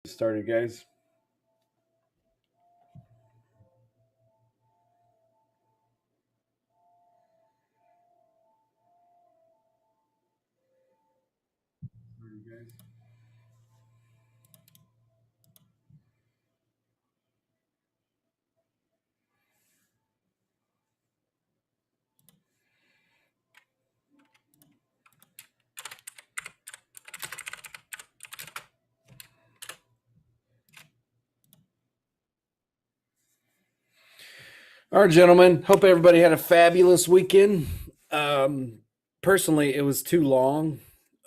Started, guys. All right, gentlemen. Hope everybody had a fabulous weekend. Um, Personally, it was too long.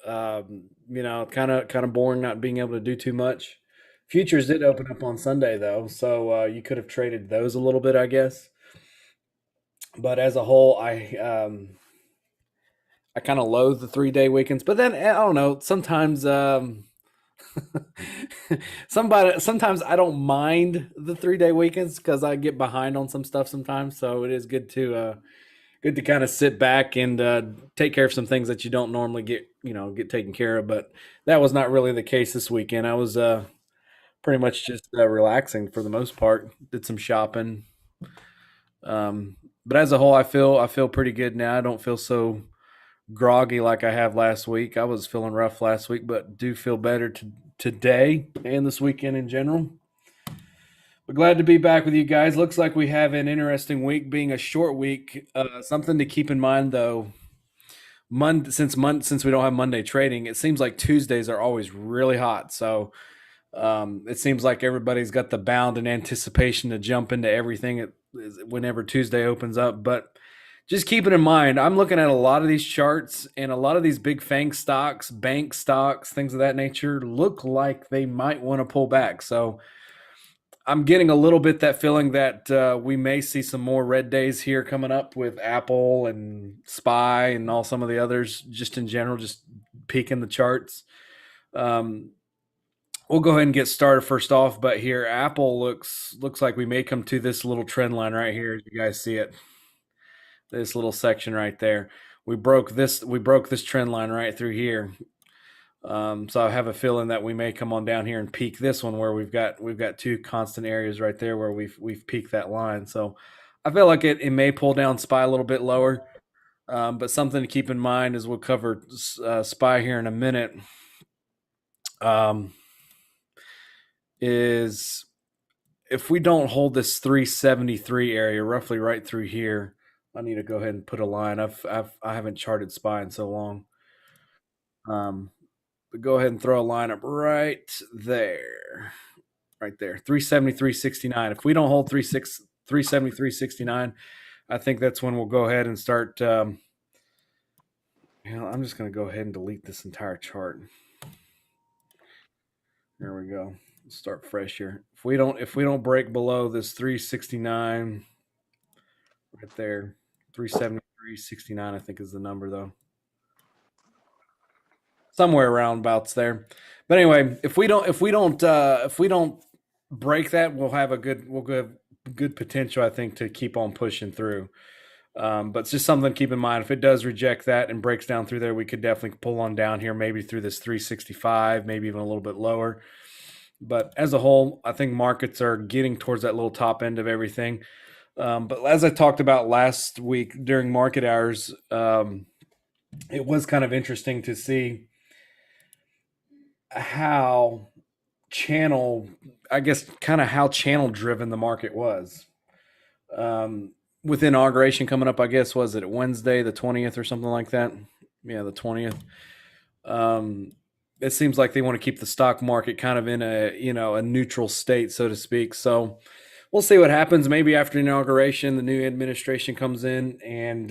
Kind of boring not being able to do too much. Futures did open up on Sunday though, so you could have traded those a little bit, I guess. But as a whole, I kind of loathe the 3 day weekends. But then I don't know. Sometimes sometimes I don't mind the 3 day weekends because I get behind on some stuff sometimes. So it is good to kind of sit back and take care of some things that you don't normally get taken care of. But that was not really the case this weekend. I was pretty much just relaxing for the most part. Did some shopping, but as a whole, I feel pretty good now. I don't feel so groggy like I have last week. I was feeling rough last week, but do feel better today and this weekend in general. But glad to be back with you guys. Looks like we have an interesting week, being a short week. Something to keep in mind, though. Since we don't have Monday trading, it seems like Tuesdays are always really hot. So it seems like everybody's got the bound and anticipation to jump into everything whenever Tuesday opens up. But just keep it in mind, I'm looking at a lot of these charts and a lot of these big FANG stocks, bank stocks, things of that nature look like they might want to pull back. So I'm getting a little bit that feeling that we may see some more red days here coming up with Apple and Spy and all some of the others, just in general, just peaking the charts. Um, we'll go ahead and get started first off, but here Apple looks like we may come to this little trend line right here. As you guys see it, this little section right there. We broke this trend line right through here. So I have a feeling that we may come on down here and peak this one where we've got two constant areas right there where we've peaked that line. So I feel like it may pull down Spy a little bit lower. But something to keep in mind is we'll cover Spy here in a minute. Um, is if we don't hold this 373 area roughly right through here, I need to go ahead and put a line. I haven't charted Spy in so long. Um, but go ahead and throw a line up right there, right there, 373.69. If we don't hold 373.69, I think that's when we'll go ahead and start. I'm just going to go ahead and delete this entire chart. There we go. Let's start fresh here. If we don't break below this 369 right there, 373.69 I think is the number though. Somewhere around abouts there. But anyway, if we don't break that, we'll have good potential I think to keep on pushing through. But it's just something to keep in mind. If it does reject that and breaks down through there, we could definitely pull on down here, maybe through this 365, maybe even a little bit lower. But as a whole, I think markets are getting towards that little top end of everything. But as I talked about last week during market hours, it was kind of interesting to see how channel, I guess, kind of how channel driven the market was. With inauguration coming up, I guess, was it Wednesday, the 20th or something like that? Yeah, the 20th. Um, it seems like they want to keep the stock market kind of in a neutral state, so to speak. So we'll see what happens. Maybe after inauguration, the new administration comes in, and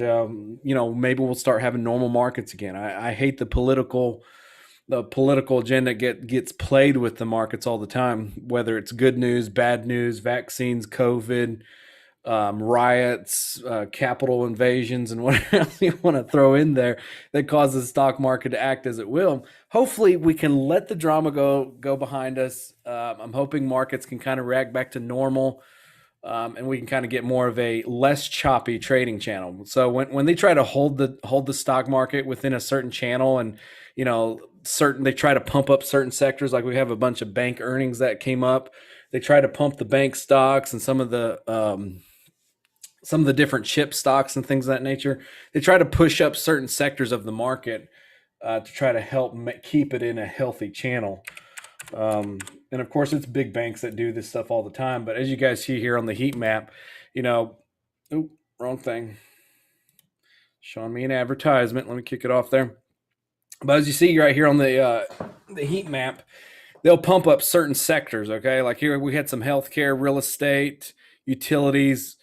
maybe we'll start having normal markets again. I hate the political agenda gets played with the markets all the time, whether it's good news, bad news, vaccines, COVID, riots, capital invasions, and what else you want to throw in there that causes the stock market to act as it will. Hopefully, we can let the drama go behind us. I'm hoping markets can kind of react back to normal. and we can kind of get more of a less choppy trading channel. So when they try to hold the stock market within a certain channel, and certain they try to pump up certain sectors, like we have a bunch of bank earnings that came up. They try to pump the bank stocks and some of the different chip stocks and things of that nature. They try to push up certain sectors of the market to try to help keep it in a healthy channel. And of course, it's big banks that do this stuff all the time. But as you guys see here on the heat map, you know, wrong thing. Showing me an advertisement. Let me kick it off there. But as you see right here on the heat map, they'll pump up certain sectors. Okay, like here we had some healthcare, real estate, utilities.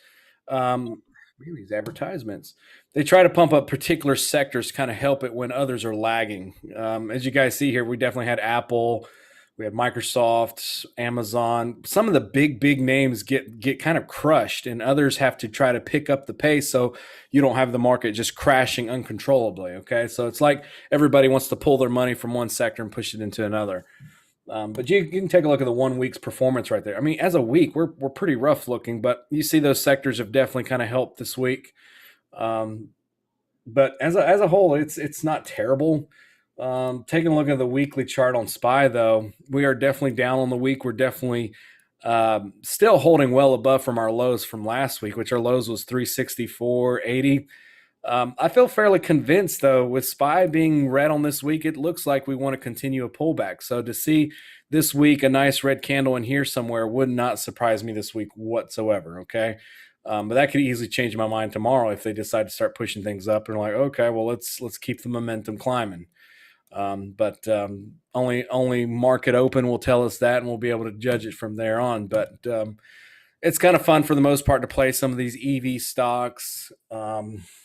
These advertisements. They try to pump up particular sectors, kind of help it when others are lagging. As you guys see here, we definitely had Apple, we had Microsoft, Amazon. Some of the big names get kind of crushed, and others have to try to pick up the pace so you don't have the market just crashing uncontrollably. Okay, so it's like everybody wants to pull their money from one sector and push it into another. But you can take a look at the 1 week's performance right there. I mean, as a week, we're pretty rough looking, but you see those sectors have definitely kind of helped this week. Um, but as a whole, it's not terrible. Taking a look at the weekly chart on SPY, though, we are definitely down on the week. We're definitely still holding well above from our lows from last week, which our lows was 364.80. I feel fairly convinced, though, with SPY being red on this week, it looks like we want to continue a pullback. So to see this week a nice red candle in here somewhere would not surprise me this week whatsoever. Okay. But that could easily change my mind tomorrow if they decide to start pushing things up and like, okay, well, let's keep the momentum climbing. But only market open will tell us that, and we'll be able to judge it from there on. But it's kind of fun for the most part to play some of these EV stocks.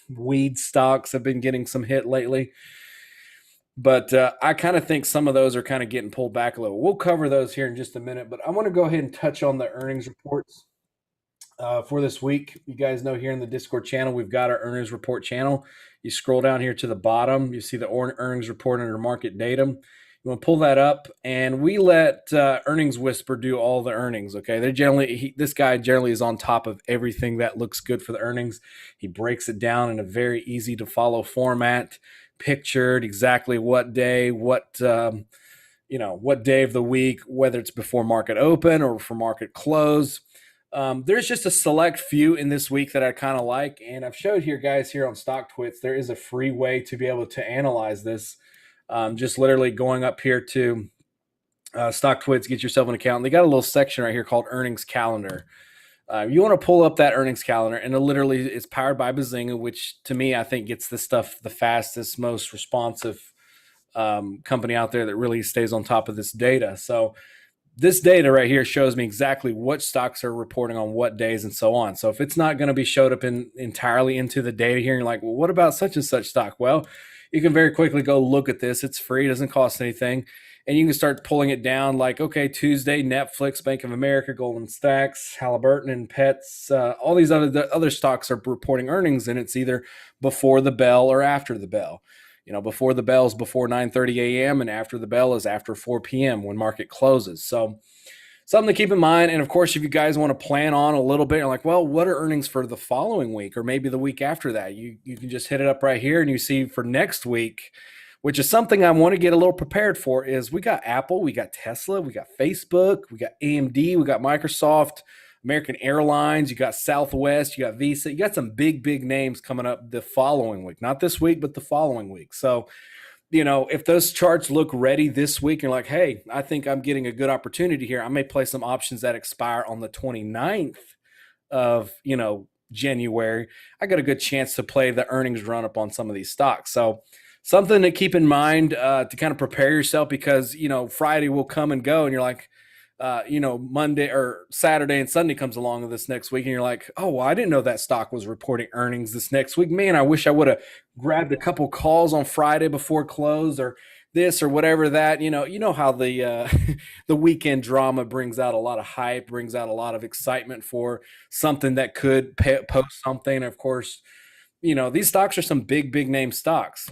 Weed stocks have been getting some hit lately. But I kind of think some of those are kind of getting pulled back a little. We'll cover those here in just a minute. But I want to go ahead and touch on the earnings reports for this week. You guys know here in the Discord channel, we've got our earnings report channel. You scroll down here to the bottom, you see the earnings report under market data. You want to pull that up, and we let Earnings Whisper do all the earnings. Okay, this guy generally is on top of everything that looks good for the earnings. He breaks it down in a very easy to follow format, pictured exactly what day, what day of the week, whether it's before market open or for market close. There's just a select few in this week that I kind of like, and I've showed here, guys, here on StockTwits, there is a free way to be able to analyze this. Just literally going up here to StockTwits, get yourself an account. And they got a little section right here called Earnings Calendar. You want to pull up that earnings calendar, and it's powered by Bazinga, which to me I think gets this stuff the fastest, most responsive company out there that really stays on top of this data. So this data right here shows me exactly what stocks are reporting on what days and so on. So if it's not going to be showed up entirely into the data here, and you're like, well, what about such and such stock? Well, you can very quickly go look at this. It's free, it doesn't cost anything. And you can start pulling it down like, okay, Tuesday, Netflix, Bank of America, Goldman Sachs, Halliburton, and Pets. All these other stocks are reporting earnings, and it's either before the bell or after the bell. Before the bell is before 9:30 a.m. and after the bell is after 4 p.m. when market closes. So something to keep in mind. And of course, if you guys want to plan on a little bit, you're like, well, what are earnings for the following week or maybe the week after that? You can just hit it up right here, and you see for next week, which is something I want to get a little prepared for, is we got Apple, we got Tesla, we got Facebook, we got AMD, we got Microsoft, American Airlines, you got Southwest, you got Visa, you got some big names coming up the following week, not this week, but the following week. So, if those charts look ready this week, and you're like, hey, I think I'm getting a good opportunity here, I may play some options that expire on the 29th of, January. I got a good chance to play the earnings run up on some of these stocks. So something to keep in mind to kind of prepare yourself, because, Friday will come and go, and you're like, Monday or Saturday and Sunday comes along this next week, and you're like, oh, well, I didn't know that stock was reporting earnings this next week. Man, I wish I would have grabbed a couple calls on Friday before close or this or whatever that. You know how the the weekend drama brings out a lot of hype, brings out a lot of excitement for something that could post something. Of course, these stocks are some big name stocks.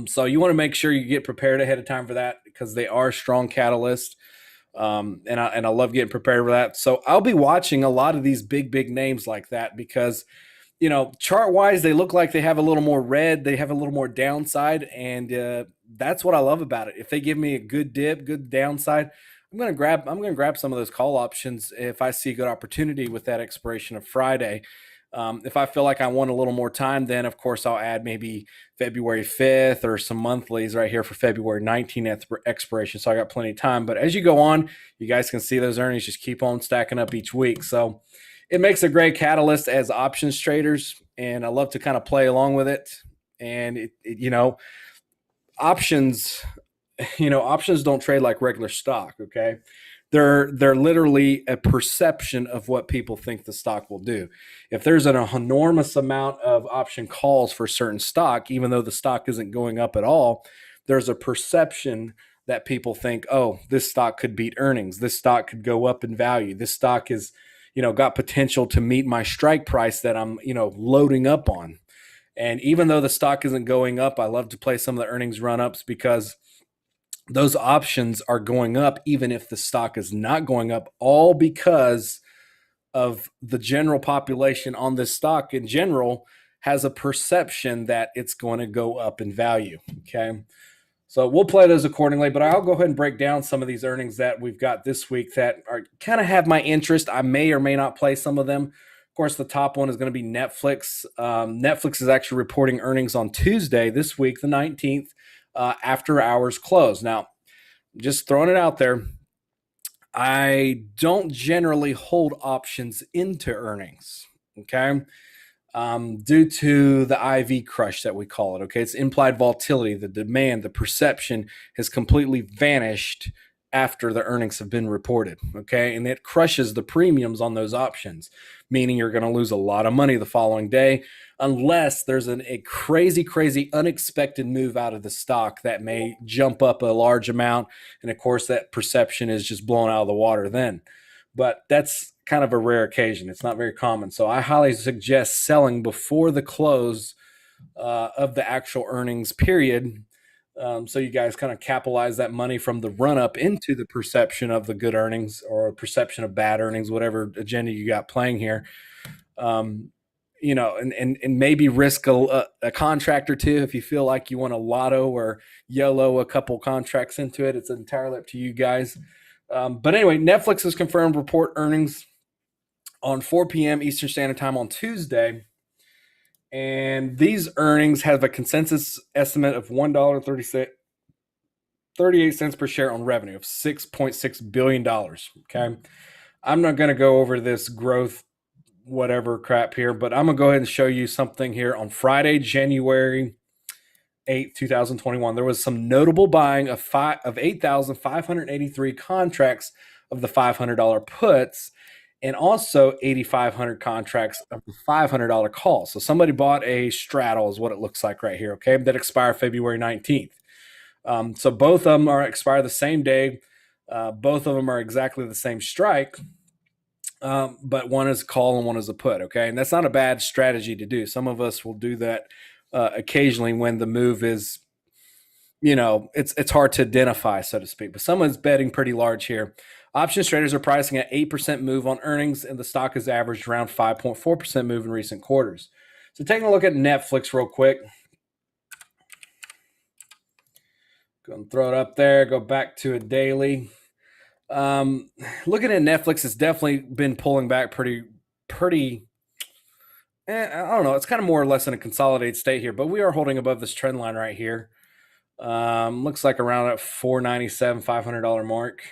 So you want to make sure you get prepared ahead of time for that, because they are strong catalysts. And I love getting prepared for that. So I'll be watching a lot of these big names like that because chart wise, they look like they have a little more red. They have a little more downside, and that's what I love about it. If they give me a good dip, good downside, I'm gonna grab some of those call options if I see good opportunity with that expiration of Friday. If I feel like I want a little more time, then of course I'll add maybe February 5th or some monthlies right here for February 19th expiration. So I got plenty of time. But as you go on, you guys can see those earnings just keep on stacking up each week. So it makes a great catalyst as options traders, and I love to kind of play along with it. And options, options don't trade like regular stock. Okay, they're literally a perception of what people think the stock will do. If there's an enormous amount of option calls for certain stock, even though the stock isn't going up at all, there's a perception that people think, oh, this stock could beat earnings. This stock could go up in value. This stock is, got potential to meet my strike price that I'm, loading up on. And even though the stock isn't going up, I love to play some of the earnings run ups because those options are going up even if the stock is not going up, all because of the general population on this stock in general has a perception that it's going to go up in value. Okay. So we'll play those accordingly, but I'll go ahead and break down some of these earnings that we've got this week that are kind of have my interest. I may or may not play some of them. Of course, the top one is going to be Netflix. Netflix is actually reporting earnings on Tuesday this week, the 19th, after hours close. Now, just throwing it out there, I don't generally hold options into earnings. Okay. Due to the IV crush that we call it. Okay. It's implied volatility, the demand, the perception has completely vanished after the earnings have been reported. Okay. And it crushes the premiums on those options, meaning you're going to lose a lot of money the following day unless there's a crazy, unexpected move out of the stock that may jump up a large amount. And of course, that perception is just blown out of the water then. But that's kind of a rare occasion. It's not very common. So I highly suggest selling before the close of the actual earnings period. So you guys kind of capitalize that money from the run up into the perception of the good earnings or perception of bad earnings, whatever agenda you got playing here. And maybe risk a contract or two if you feel like you want to lotto or YOLO a couple contracts into it. It's entirely up to you guys. But anyway, Netflix has confirmed report earnings on 4 p.m. Eastern Standard Time on Tuesday. And these earnings have a consensus estimate of $1.38 per share on revenue of $6.6 billion. Okay. I'm not going to go over this growth, whatever crap here, but I'm going to go ahead and show you something here on Friday, January 8th, 2021. There was some notable buying of 8,583 contracts of the $500 puts and also 8,500 contracts of the $500 calls. So somebody bought a straddle is what it looks like right here, okay, that expire February 19th. So both of them are expire the same day. Both of them are exactly the same strike, but one is a call and one is a put, okay? And that's not a bad strategy to do. Some of us will do that occasionally when the move is, it's hard to identify, so to speak. But someone's betting pretty large here. Options traders are pricing at 8% move on earnings, and the stock has averaged around 5.4% move in recent quarters. So taking a look at Netflix real quick. Go and throw it up there. Go back to a daily. Looking at Netflix, it's definitely been pulling back pretty. I don't know. It's kind of more or less in a consolidated state here, but we are holding above this trend line right here. Looks like around that $497, $500 mark.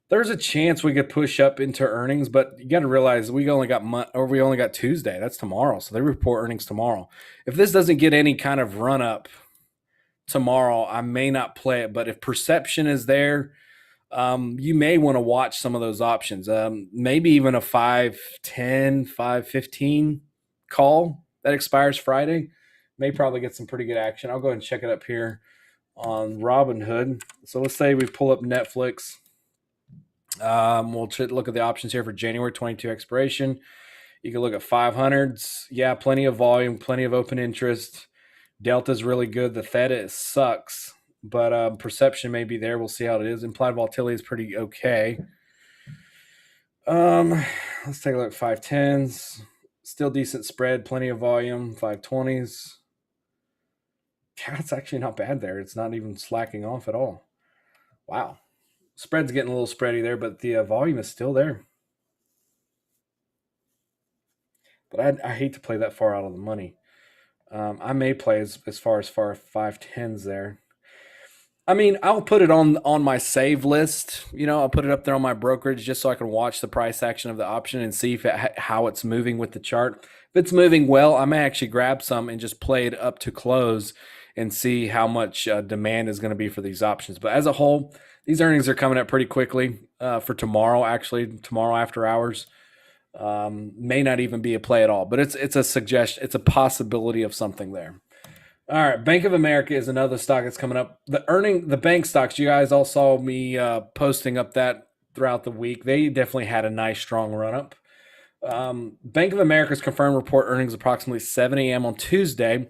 There's a chance we could push up into earnings, but you got to realize we only got Tuesday. That's tomorrow, so they report earnings tomorrow. If this doesn't get any kind of run up tomorrow, I may not play it. But if perception is there, you may want to watch some of those options. Maybe even a 510, 515 call that expires Friday may probably get some pretty good action. I'll go ahead and check it up here on Robinhood. So let's say we pull up Netflix. We'll look at the options here for January 22 expiration. You can look at 500s. Yeah, plenty of volume, plenty of open interest. Delta's really good. The theta sucks. but perception may be there. We'll see how it is. Implied volatility is pretty okay. Um, let's take a look. 510s, still decent spread, plenty of volume. 520s. Yeah, it's actually not bad there. It's not even slacking off at all. Wow. Spread's getting a little spready there, but the volume is still there. But I hate to play that far out of the money. I may play as far 510s there. I mean, I'll put it on my save list. I'll put it up there on my brokerage just so I can watch the price action of the option and see how it's moving with the chart. If it's moving well, I may actually grab some and just play it up to close and see how much demand is going to be for these options. But as a whole, these earnings are coming up pretty quickly for tomorrow. Actually, tomorrow after hours may not even be a play at all. But it's a suggestion. It's a possibility of something there. All right, Bank of America is another stock that's coming up. The bank stocks, you guys all saw me posting up that throughout the week. They definitely had a nice, strong run up. Bank of America's confirmed report earnings approximately 7 a.m. on Tuesday,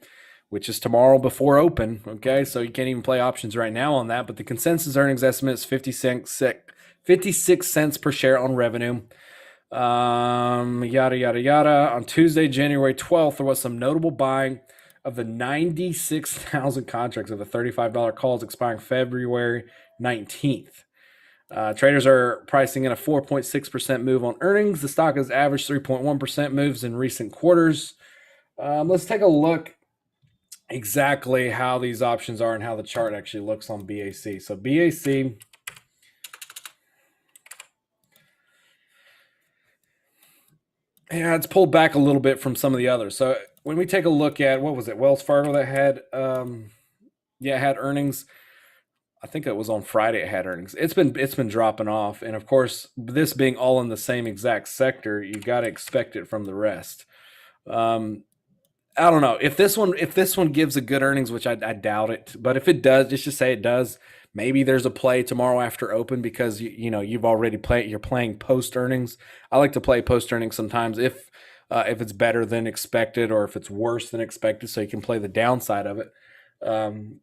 which is tomorrow before open. Okay, so you can't even play options right now on that. But the consensus earnings estimate is 56 cents per share on revenue. Yada, yada, yada. On Tuesday, January 12th, there was some notable buying of the 96,000 contracts of the $35 calls expiring February 19th. Traders are pricing in a 4.6% move on earnings. The stock has averaged 3.1% moves in recent quarters. Let's take a look exactly how these options are and how the chart actually looks on BAC. So BAC, yeah, it's pulled back a little bit from some of the others. So when we take a look at, what was it, Wells Fargo that had, had earnings. I think it was on Friday it had earnings. It's been dropping off, and of course, this being all in the same exact sector, you got to expect it from the rest. I don't know if this one gives a good earnings, which I doubt it, but if it does, just say it does. Maybe there's a play tomorrow after open because you've already played. You're playing post earnings. I like to play post earnings sometimes if it's better than expected or if it's worse than expected, so you can play the downside of it.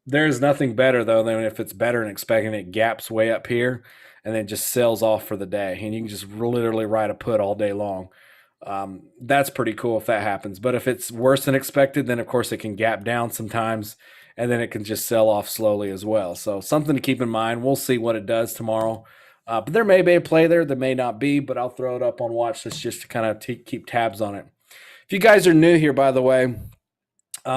There's nothing better though than if it's better than expecting, it gaps way up here and then just sells off for the day, and you can just literally ride a put all day long. That's pretty cool if that happens. But if it's worse than expected, then of course it can gap down sometimes, and then it can just sell off slowly as well. So something to keep in mind. We'll see what it does tomorrow. But there may be a play there. There may not be, but I'll throw it up on watch list just to kind of keep tabs on it. If you guys are new here, by the way,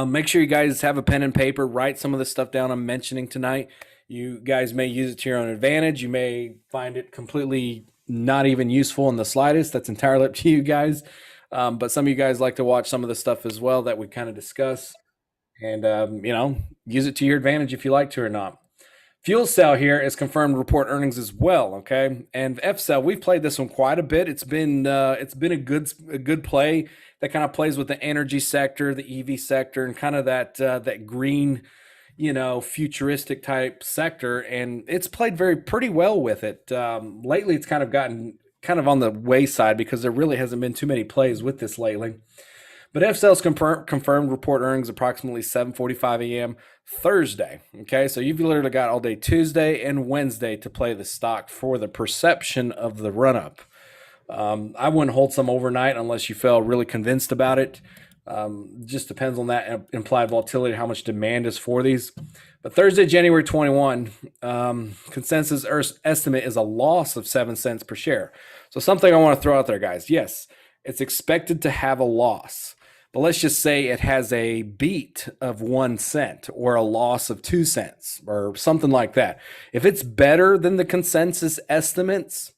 make sure you guys have a pen and paper. Write some of the stuff down I'm mentioning tonight. You guys may use it to your own advantage. You may find it completely not even useful in the slightest. That's entirely up to you guys. But some of you guys like to watch some of the stuff as well that we kind of discuss, and use it to your advantage if you like to or not. FuelCell here is confirmed to report earnings as well. Okay, and FCell, we've played this one quite a bit. It's been a good play that kind of plays with the energy sector, the EV sector, and kind of that green, futuristic type sector, and it's played pretty well with it. Lately, it's kind of gotten kind of on the wayside because there really hasn't been too many plays with this lately. But FCell's confirmed report earnings approximately 7:45 a.m. Thursday. Okay, so you've literally got all day Tuesday and Wednesday to play the stock for the perception of the run-up. I wouldn't hold some overnight unless you felt really convinced about it. Just depends on that implied volatility, how much demand is for these. But Thursday, January 21, consensus estimate is a loss of 7 cents per share. So something I want to throw out there, guys. Yes, it's expected to have a loss, but let's just say it has a beat of 1 cent or a loss of 2 cents or something like that. If it's better than the consensus estimates,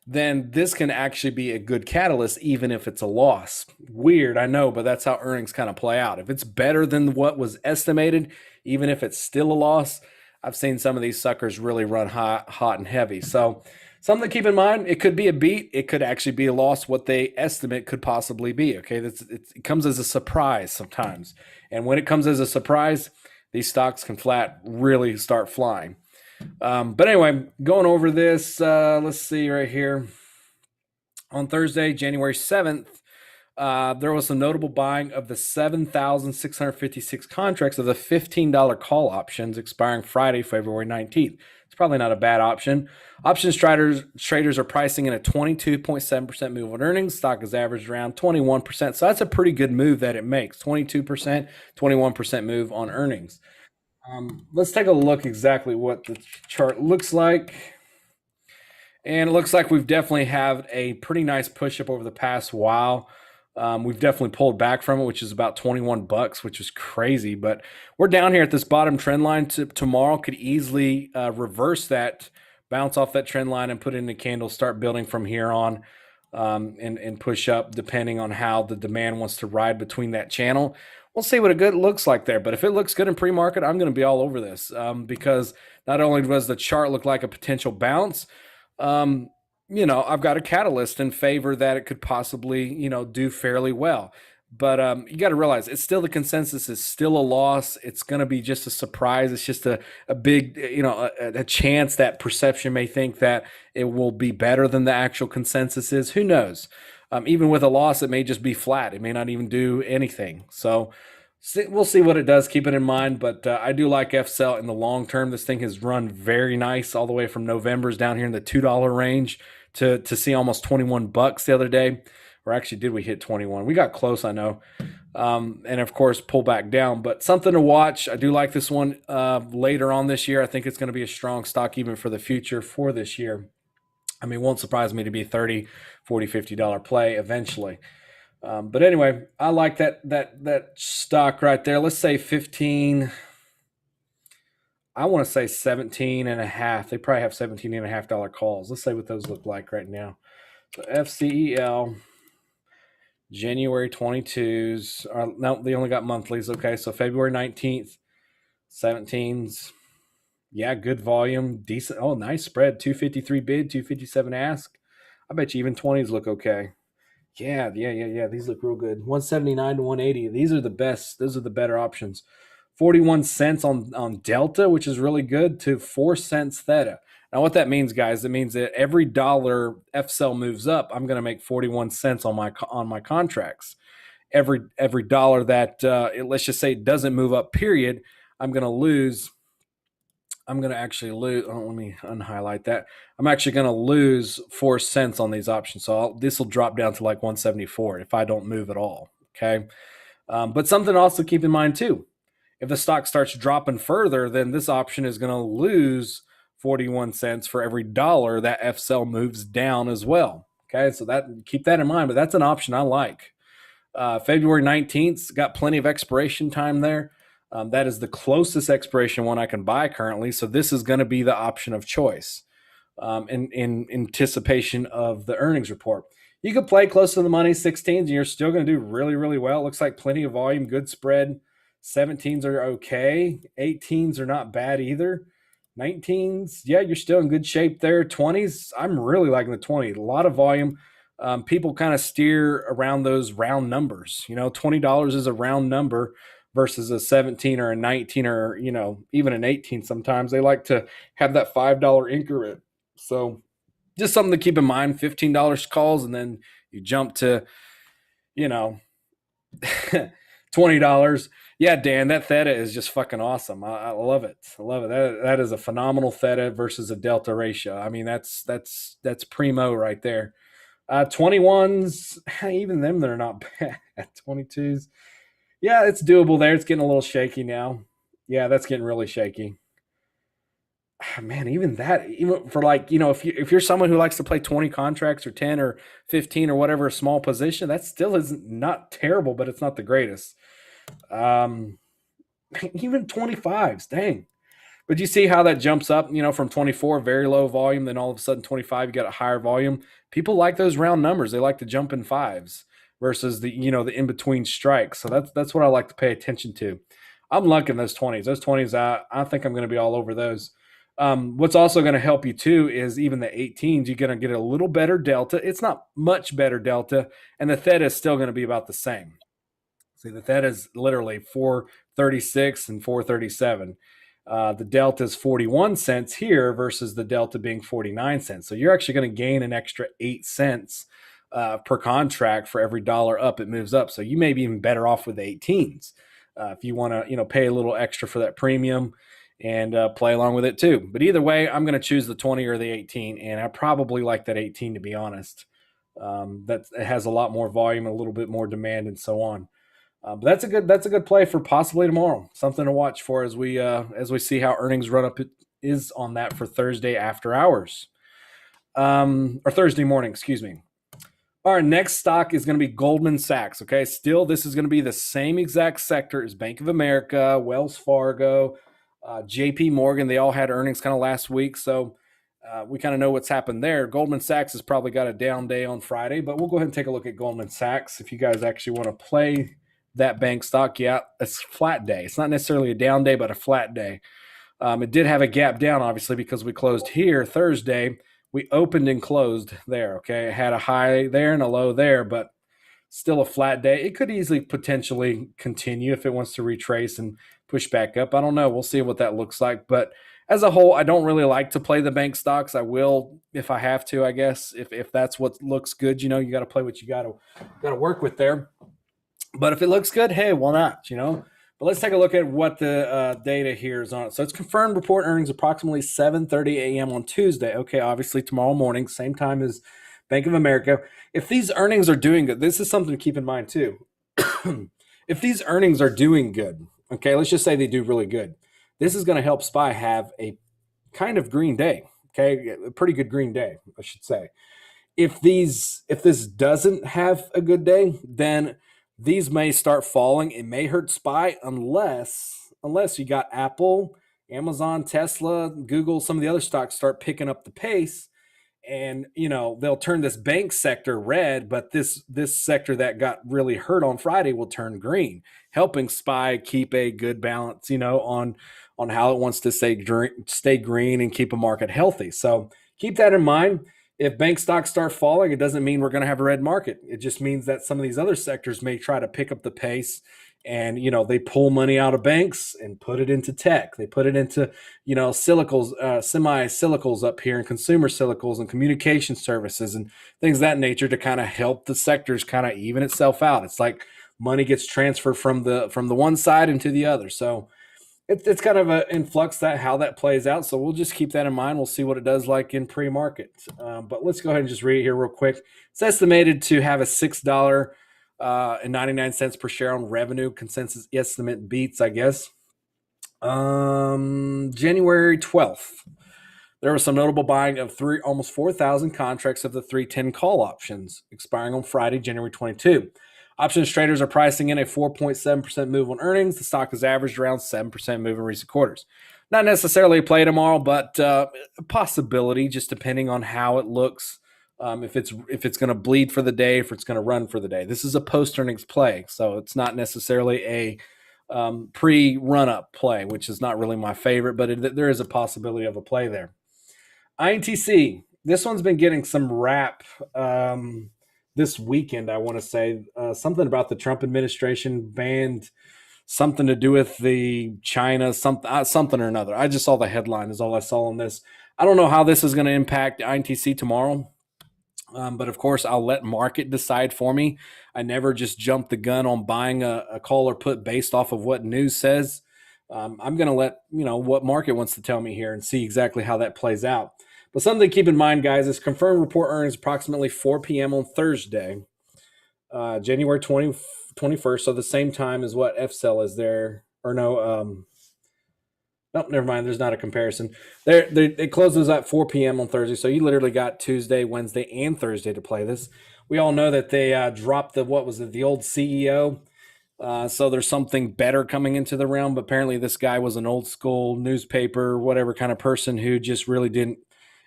then this can actually be a good catalyst, even if it's a loss. Weird, I know, but that's how earnings kind of play out. If it's better than what was estimated, even if it's still a loss, I've seen some of these suckers really run hot and heavy. So something to keep in mind, it could be a beat. It could actually be a loss. What they estimate could possibly be. Okay, it comes as a surprise sometimes. And when it comes as a surprise, these stocks can really start flying. But anyway, going over this, let's see right here. On Thursday, January 7th, There was some notable buying of the 7,656 contracts of the $15 call options expiring Friday, February 19th. It's probably not a bad option. Options traders are pricing in a 22.7% move on earnings. Stock is averaged around 21%. So that's a pretty good move that it makes. 22%, 21% move on earnings. Let's take a look exactly what the chart looks like. And it looks like we've definitely had a pretty nice push up over the past while. We've definitely pulled back from it, which is about 21 bucks, which is crazy. But we're down here at this bottom trend line. Tomorrow could easily reverse that, bounce off that trend line, and put in a candle, start building from here on, and push up depending on how the demand wants to ride between that channel. We'll see what it good looks like there. But if it looks good in pre-market, I'm going to be all over this because not only does the chart look like a potential bounce, um, I've got a catalyst in favor that it could possibly, do fairly well. But you got to realize it's still the consensus is still a loss. It's going to be just a surprise. It's just a big, a chance that perception may think that it will be better than the actual consensus is. Who knows? Even with a loss, it may just be flat. It may not even do anything. So we'll see what it does. Keep it in mind. But I do like FCell in the long term. This thing has run very nice all the way from November's down here in the $2 range to see almost 21 bucks the other day. Or actually, did we hit 21? We got close, I know. And of course, pull back down. But something to watch. I do like this one later on this year. I think it's going to be a strong stock even for the future for this year. I mean, it won't surprise me to be a $30, $40, $50 play eventually. But anyway, I like that stock right there. Let's say 15. I want to say 17 and a half. They probably have 17 and a half dollar calls. Let's say what those look like right now. So FCEL, January 22s. No, they only got monthlies. Okay, so February 19th, 17s. Yeah, good volume, decent. Oh, nice spread. 253 bid, 257 ask. I bet you even 20s look okay. Yeah. These look real good. 179 to 180. These are the best. Those are the better options. 41 cents on Delta, which is really good, to 4 cents Theta. Now, what that means, guys, it means that every dollar FCell moves up, I'm going to make 41 cents on my contracts. Every dollar that let's just say it doesn't move up, period, I'm going to lose. I'm going to actually lose. Oh, let me unhighlight that. I'm actually going to lose 4 cents on these options. So this will drop down to like 174 if I don't move at all. Okay. But something else to keep in mind too. If the stock starts dropping further, then this option is going to lose 41 cents for every dollar that FCell moves down as well. Okay. So keep that in mind, but that's an option I like. February 19th, got plenty of expiration time there. That is the closest expiration one I can buy currently. So this is going to be the option of choice in anticipation of the earnings report. You could play close to the money 16s and you're still going to do really, really well. It looks like plenty of volume, good spread. 17s are okay. 18s are not bad either. 19s, yeah, you're still in good shape there. 20s, I'm really liking the 20. A lot of volume. People kind of steer around those round numbers. $20 is a round number versus a 17 or a 19 or, even an 18 sometimes. They like to have that $5 increment. So just something to keep in mind. $15 calls, and then you jump to, $20. Yeah, Dan, that Theta is just fucking awesome. I love it. I love it. That is a phenomenal Theta versus a Delta ratio. I mean, that's primo right there. 21s, even them, they're not bad. 22s, yeah, it's doable there. It's getting a little shaky now. Yeah, that's getting really shaky. Man, even that, even for like, if you're someone who likes to play 20 contracts or 10 or 15 or whatever, a small position, that still is not terrible, but it's not the greatest. Even 25s, dang. But you see how that jumps up, from 24, very low volume, then all of a sudden 25, you got a higher volume. People like those round numbers. They like to jump in fives versus the in-between strikes. So that's what I like to pay attention to. I'm liking those 20s. Those 20s, I think I'm going to be all over those. What's also going to help you too is even the 18s, you're going to get a little better delta. It's not much better delta, and the Theta is still going to be about the same. See, the Theta is literally 436 and 437. The delta is 41 cents here versus the delta being 49 cents. So you're actually going to gain an extra 8 cents per contract. For every dollar up, it moves up. So you may be even better off with the 18s if you want to, pay a little extra for that premium and play along with it too. But either way, I'm going to choose the 20 or the 18, and I probably like that 18 to be honest. That it has a lot more volume, a little bit more demand, and so on. But that's a good play for possibly tomorrow. Something to watch for as we see how earnings run up is on that for Thursday after hours, or Thursday morning. Excuse me. Our next stock is going to be Goldman Sachs. Okay, still this is going to be the same exact sector as Bank of America, Wells Fargo, J.P. Morgan. They all had earnings kind of last week, so we kind of know what's happened there. Goldman Sachs has probably got a down day on Friday, but we'll go ahead and take a look at Goldman Sachs. If you guys actually want to play that bank stock, yeah, it's a flat day. It's not necessarily a down day, but a flat day. It did have a gap down, obviously, because we closed here Thursday. We opened and closed there, okay? It had a high there and a low there, but still a flat day. It could easily potentially continue if it wants to retrace and push back up. I don't know. We'll see what that looks like. But as a whole, I don't really like to play the bank stocks. I will if I have to, I guess. If that's what looks good, you got to play what you got to work with there. But if it looks good, hey, why not, But let's take a look at what the data here is on it. So it's confirmed report earnings approximately 7:30 a.m. on Tuesday. Okay, obviously tomorrow morning, same time as Bank of America. If these earnings are doing good, this is something to keep in mind too. If these earnings are doing good, okay, let's just say they do really good. This is going to help SPY have a kind of green day, okay, a pretty good green day, I should say. If this doesn't have a good day, then these may start falling. It may hurt SPY unless you got Apple, Amazon, Tesla, Google, some of the other stocks start picking up the pace, and they'll turn this bank sector red, but this sector that got really hurt on Friday will turn green, helping SPY keep a good balance, on how it wants to stay green and keep a market healthy. So keep that in mind. If bank stocks start falling, it doesn't mean we're going to have a red market. It just means that some of these other sectors may try to pick up the pace, and they pull money out of banks and put it into tech. They put it into silicals, semi-silicals up here, and consumer silicals and communication services and things of that nature to kind of help the sectors kind of even itself out. It's like money gets transferred from the one side into the other. So it's kind of an influx how that plays out. So we'll just keep that in mind. We'll see what it does like in pre-market. But let's go ahead and just read it here real quick. It's estimated to have a $6.99 per share on revenue. Consensus estimate beats, I guess. January 12th. There was some notable buying of almost 4,000 contracts of the 310 call options expiring on Friday, January 22. Options traders are pricing in a 4.7% move on earnings. The stock has averaged around 7% move in recent quarters. Not necessarily a play tomorrow, but a possibility, just depending on how it looks. If it's going to bleed for the day, if it's going to run for the day. This is a post-earnings play, so it's not necessarily a pre-run-up play, which is not really my favorite, but there is a possibility of a play there. INTC, this one's been getting some rap this weekend, I want to say. Something about the Trump administration banned something to do with the China, something or another. I just saw the headline is all I saw on this. I don't know how this is going to impact INTC tomorrow. But of course, I'll let market decide for me. I never just jump the gun on buying a call or put based off of what news says. I'm going to let what market wants to tell me here and see exactly how that plays out. But something to keep in mind, guys, is confirmed report earnings approximately 4 p.m. on Thursday, January 21st. So the same time as what FCell is there. Or no, nope, never mind. There's not a comparison. It closes at 4 p.m. on Thursday. So you literally got Tuesday, Wednesday, and Thursday to play this. We all know that they dropped the old CEO. So there's something better coming into the realm. But apparently this guy was an old school newspaper, whatever kind of person who just really didn't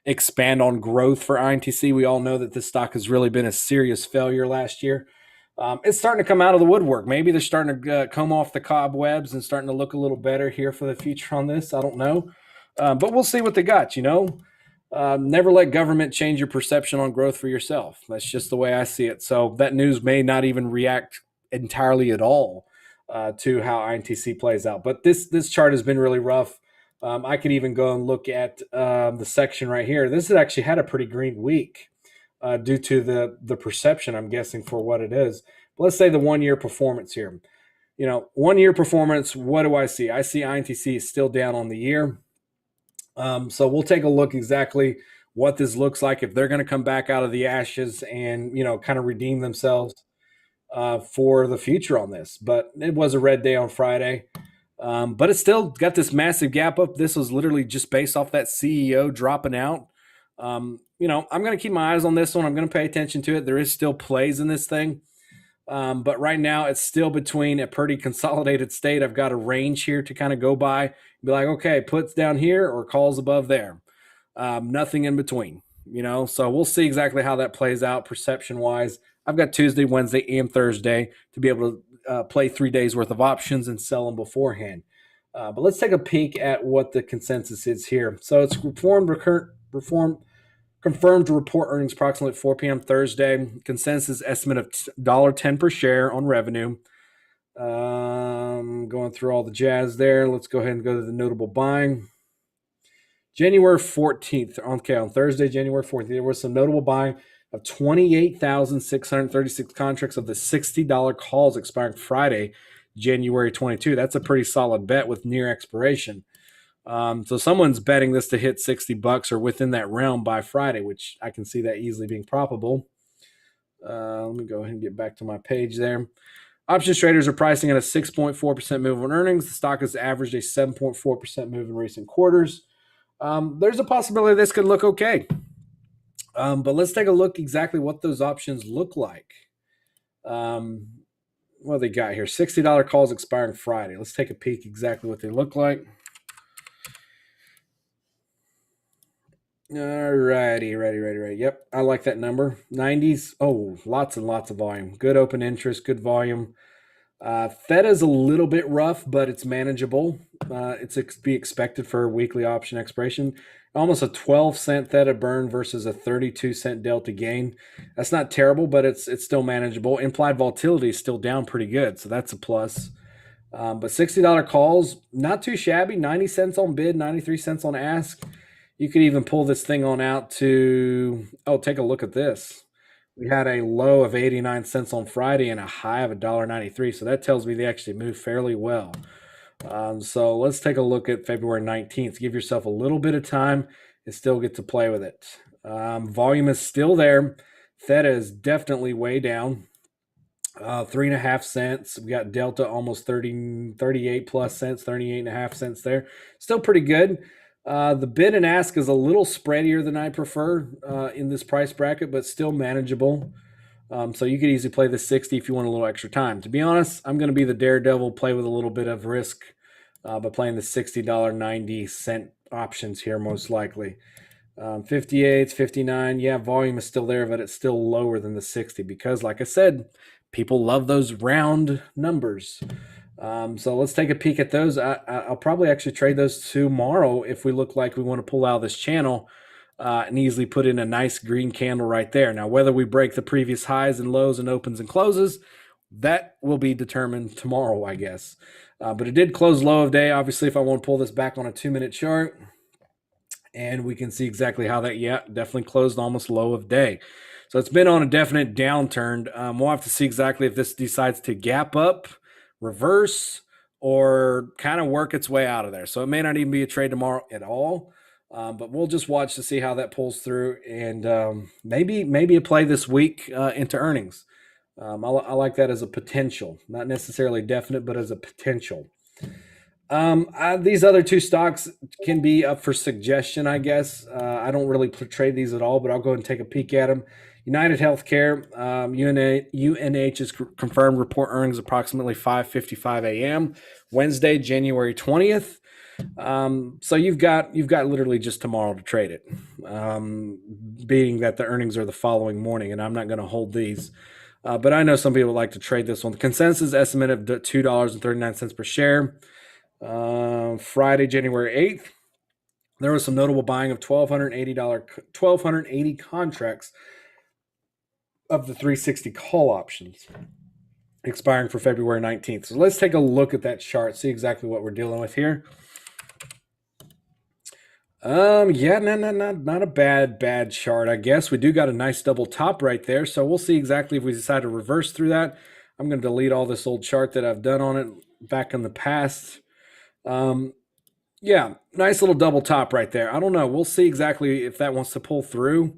expand on growth for INTC. We all know that this stock has really been a serious failure last year. It's starting to come out of the woodwork. Maybe they're starting to comb off the cobwebs and starting to look a little better here for the future on this. I don't know. But we'll see what they got, Never let government change your perception on growth for yourself. That's just the way I see it. So that news may not even react entirely at all to how INTC plays out. But this chart has been really rough. I could even go and look at the section right here. This has actually had a pretty green week. due to the perception, I'm guessing, for what it is. But let's say the 1 year performance here. 1 year performance, what do I see? I see INTC is still down on the year. So we'll take a look exactly what this looks like if they're going to come back out of the ashes and, kind of redeem themselves for the future on this. But it was a red day on Friday. But it's still got this massive gap up. This was literally just based off that CEO dropping out. I'm going to keep my eyes on this one. I'm going to pay attention to it. There is still plays in this thing. But right now, it's still between a pretty consolidated state. I've got a range here to kind of go by. Be like, okay, puts down here or calls above there. Nothing in between, So we'll see exactly how that plays out perception wise. I've got Tuesday, Wednesday, and Thursday to be able to play 3 days worth of options and sell them beforehand. But let's take a peek at what the consensus is here. So it's reformed confirmed to report earnings approximately at 4 p.m. Thursday. Consensus estimate of $1.10 per share on revenue. Going through all the jazz there. Let's go ahead and go to the notable buying. January 14th. Okay, on Thursday, January 14th, there was some notable buying of 28,636 contracts of the $60 calls expiring Friday, January 22. That's a pretty solid bet with near expiration. So someone's betting this to hit $60 or within that realm by Friday, which I can see that easily being probable. Let me go ahead and get back to my page there. Options traders are pricing at a 6.4% move on earnings. The stock has averaged a 7.4% move in recent quarters. There's a possibility this could look okay. But let's take a look exactly what those options look like. What do they got here? $60 calls expiring Friday. Let's take a peek exactly what they look like. All righty, ready. Yep, I like that number. 90s. Oh, lots and lots of volume. Good open interest, good volume. Theta's a little bit rough, but it's manageable. It's be expected for a weekly option expiration. Almost a 12-cent Theta burn versus a 32-cent Delta gain. That's not terrible, but it's still manageable. Implied volatility is still down pretty good, so that's a plus. But $60 calls, not too shabby. 90 cents on bid, 93 cents on ask. You could even pull this thing on out to, take a look at this. We had a low of 89 cents on Friday and a high of $1.93. So that tells me they actually moved fairly well. So let's take a look at February 19th. Give yourself a little bit of time and still get to play with it. Volume is still there. Theta is definitely way down. 3.5 cents. We got Delta almost 38 plus cents, 38.5 cents there. Still pretty good. The bid and ask is a little spreadier than I prefer in this price bracket, but still manageable. So you could easily play the 60 if you want a little extra time. To be honest, I'm going to be the daredevil, play with a little bit of risk by playing the $60.90 options here, most likely. 58, 59, yeah, volume is still there, but it's still lower than the 60 because, like I said, people love those round numbers. So let's take a peek at those. I'll probably actually trade those tomorrow if we look like we want to pull out of this channel and easily put in a nice green candle right there. Now, whether we break the previous highs and lows and opens and closes, that will be determined tomorrow, I guess. But it did close low of day. Obviously, if I want to pull this back on a 2-minute chart, and we can see exactly how that, definitely closed almost low of day. So it's been on a definite downturn. We'll have to see exactly if this decides to gap up, reverse, or kind of work its way out of there. So it may not even be a trade tomorrow at all, but we'll just watch to see how that pulls through, and maybe a play this week into earnings. I like that as a potential, not necessarily definite, but as a potential. These other two stocks can be up for suggestion, I guess. I don't really trade these at all, but I'll go ahead and take a peek at them. United Healthcare, UNH has confirmed report earnings approximately 5:55 a.m. Wednesday, January 20th. So you've got literally just tomorrow to trade it, being that the earnings are the following morning, and I'm not going to hold these. But I know some people like to trade this one. The consensus estimate of $2.39 per share. Friday, January 8th, there was some notable buying of $1,280 contracts of the 360 call options expiring for February 19th. So let's take a look at that chart, see exactly what we're dealing with here. Yeah, not a bad chart. I guess we do got a nice double top right there. So we'll see exactly if we decide to reverse through that. I'm going to delete all this old chart that I've done on it back in the past. Um, yeah, nice little double top right there. I don't know. We'll see exactly if that wants to pull through.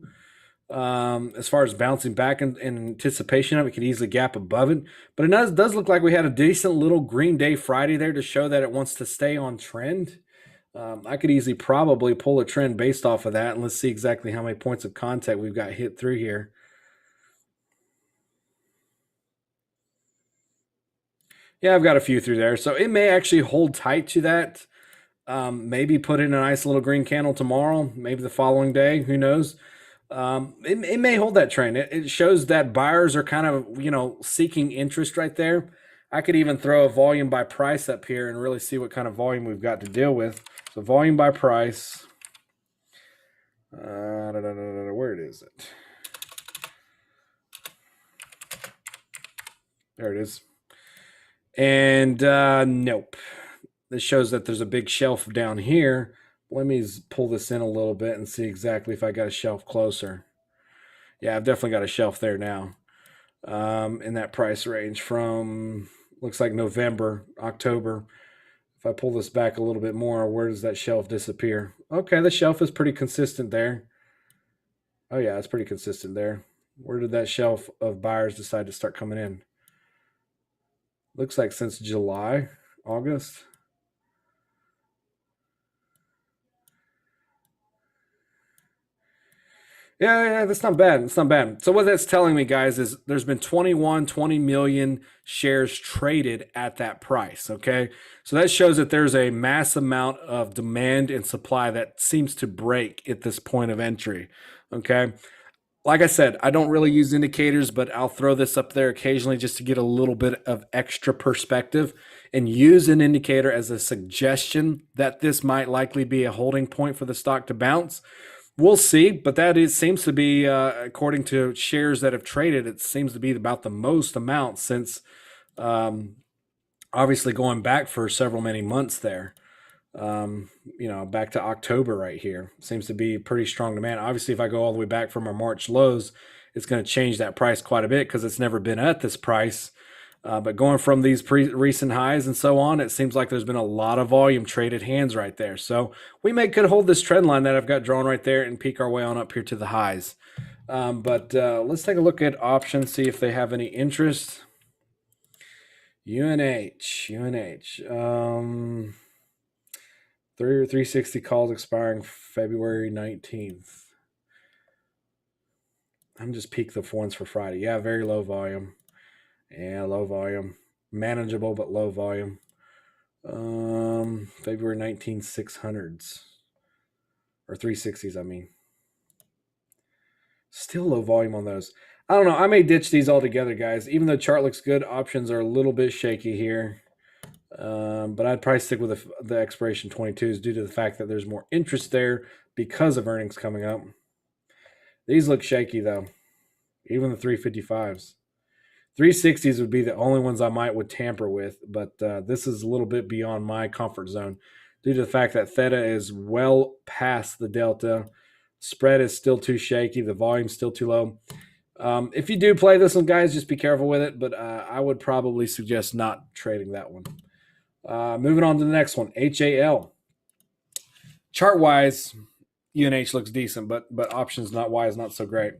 As far as bouncing back in anticipation of it, could easily gap above it. But it does look like we had a decent little green day Friday there to show that it wants to stay on trend. I could easily probably pull a trend based off of that, and let's see exactly how many points of contact we've got hit through here. Yeah, I've got a few through there, so it may actually hold tight to that. Maybe put in a nice little green candle tomorrow, maybe the following day. Who knows? It may hold that trend. It shows that buyers are kind of seeking interest right there. I could even throw a volume by price up here and really see what kind of volume we've got to deal with. So volume by price. Where is it? There it is. And nope. This shows that there's a big shelf down here. Let me pull this in a little bit and see exactly if I got a shelf closer. Yeah, I've definitely got a shelf there now. In that price range from, looks like November, October. If I pull this back a little bit more, where does that shelf disappear? Okay, the shelf is pretty consistent there. Oh yeah, it's pretty consistent there. Where did that shelf of buyers decide to start coming in? Looks like since July, August. Yeah, that's not bad. It's not bad. So what that's telling me, guys, is there's been 20 million shares traded at that price. Okay. So that shows that there's a mass amount of demand and supply that seems to break at this point of entry. Okay. Like I said, I don't really use indicators, but I'll throw this up there occasionally just to get a little bit of extra perspective and use an indicator as a suggestion that this might likely be a holding point for the stock to bounce. We'll see, but seems to be, according to shares that have traded, it seems to be about the most amount since, um, obviously going back for several many months there. Back to October right here seems to be pretty strong demand. Obviously, if I go all the way back from our March lows, it's going to change that price quite a bit because it's never been at this price. But going from these recent highs and so on, it seems like there's been a lot of volume traded hands right there. So we could hold this trend line that I've got drawn right there and peek our way on up here to the highs. But let's take a look at options, see if they have any interest. UNH. 360 calls expiring February 19th. I'm just peek the ones for Friday. Yeah, very low volume. Yeah, low volume. Manageable, but low volume. February 19th, 600s. Or 360s, I mean. Still low volume on those. I don't know. I may ditch these altogether, guys. Even though chart looks good, options are a little bit shaky here. But I'd probably stick with the expiration 22s due to the fact that there's more interest there because of earnings coming up. These look shaky, though. Even the 355s. 360s would be the only ones I would tamper with, but this is a little bit beyond my comfort zone due to the fact that Theta is well past the Delta. Spread is still too shaky. The volume's still too low. If you do play this one, guys, just be careful with it, but I would probably suggest not trading that one. Moving on to the next one, HAL. Chart-wise, UNH looks decent, but options wise not so great.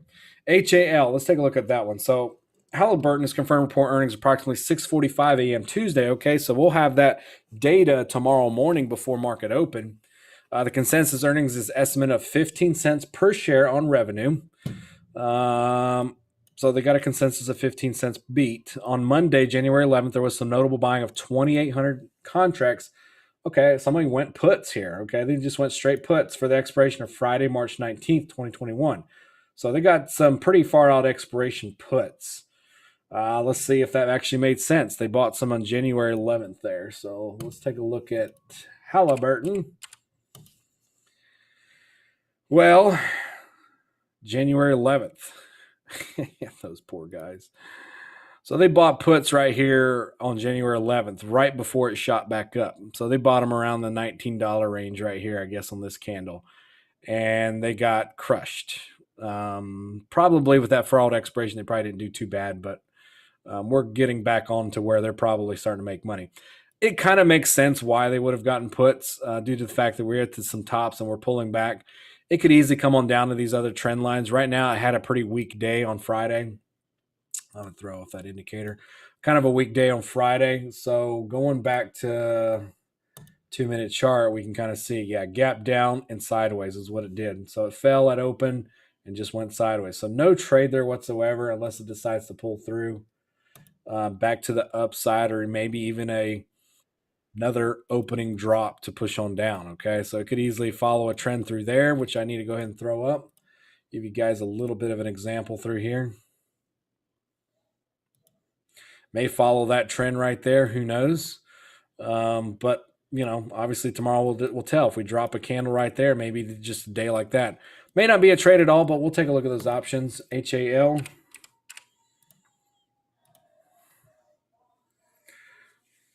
HAL, let's take a look at that one. So Halliburton has confirmed report earnings approximately 6:45 a.m. Tuesday. Okay, so we'll have that data tomorrow morning before market open. The consensus earnings is estimate of 15 cents per share on revenue. So they got a consensus of 15 cents beat. On Monday, January 11th, there was some notable buying of 2,800 contracts. Okay, somebody went puts here. Okay, they just went straight puts for the expiration of Friday, March 19th, 2021. So they got some pretty far out expiration puts. Let's see if that actually made sense. They bought some on January 11th there. So let's take a look at Halliburton. Well, January 11th. Yeah, those poor guys. So they bought puts right here on January 11th, right before it shot back up. So they bought them around the $19 range right here, I guess, on this candle. and they got crushed. Probably with that fraud expiration, they probably didn't do too bad, but we're getting back on to where they're probably starting to make money. It kind of makes sense why they would have gotten puts due to the fact that we're at some tops and we're pulling back. It could easily come on down to these other trend lines. Right now, I had a pretty weak day on Friday. I'm going to throw off that indicator. Kind of a weak day on Friday. So going back to 2 minute chart, we can kind of see, yeah, gap down and sideways is what it did. So it fell at open and just went sideways. So no trade there whatsoever unless it decides to pull through back to the upside or maybe even another opening drop to push on down. Okay, so it could easily follow a trend through there, which I need to go ahead and throw up. Give you guys a little bit of an example through here. May follow that trend right there. Who knows? But obviously tomorrow we'll tell. If we drop a candle right there, maybe just a day like that. May not be a trade at all, but we'll take a look at those options. HAL.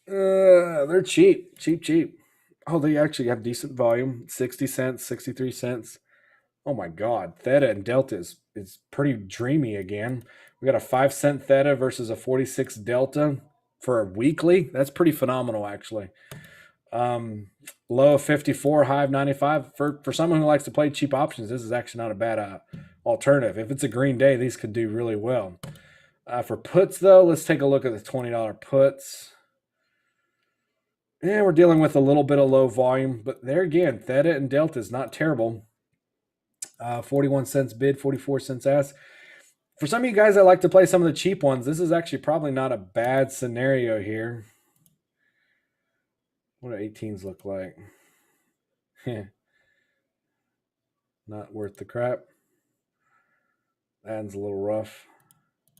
They're cheap. Oh, they actually have decent volume. 60 cents, 63 cents. Oh my God, Theta and Delta is pretty dreamy again. We got a 5 cent Theta versus a 46 Delta for a weekly. That's pretty phenomenal, actually. Low of 54, high of 95. For someone who likes to play cheap options, this is actually not a bad alternative. If it's a green day, these could do really well. For puts, though, let's take a look at the $20 puts. Yeah, we're dealing with a little bit of low volume, but there again, Theta and Delta is not terrible. 41 cents bid, 44 cents ask. For some of you guys that like to play some of the cheap ones, this is actually probably not a bad scenario here. What do 18s look like? Not worth the crap. That's a little rough.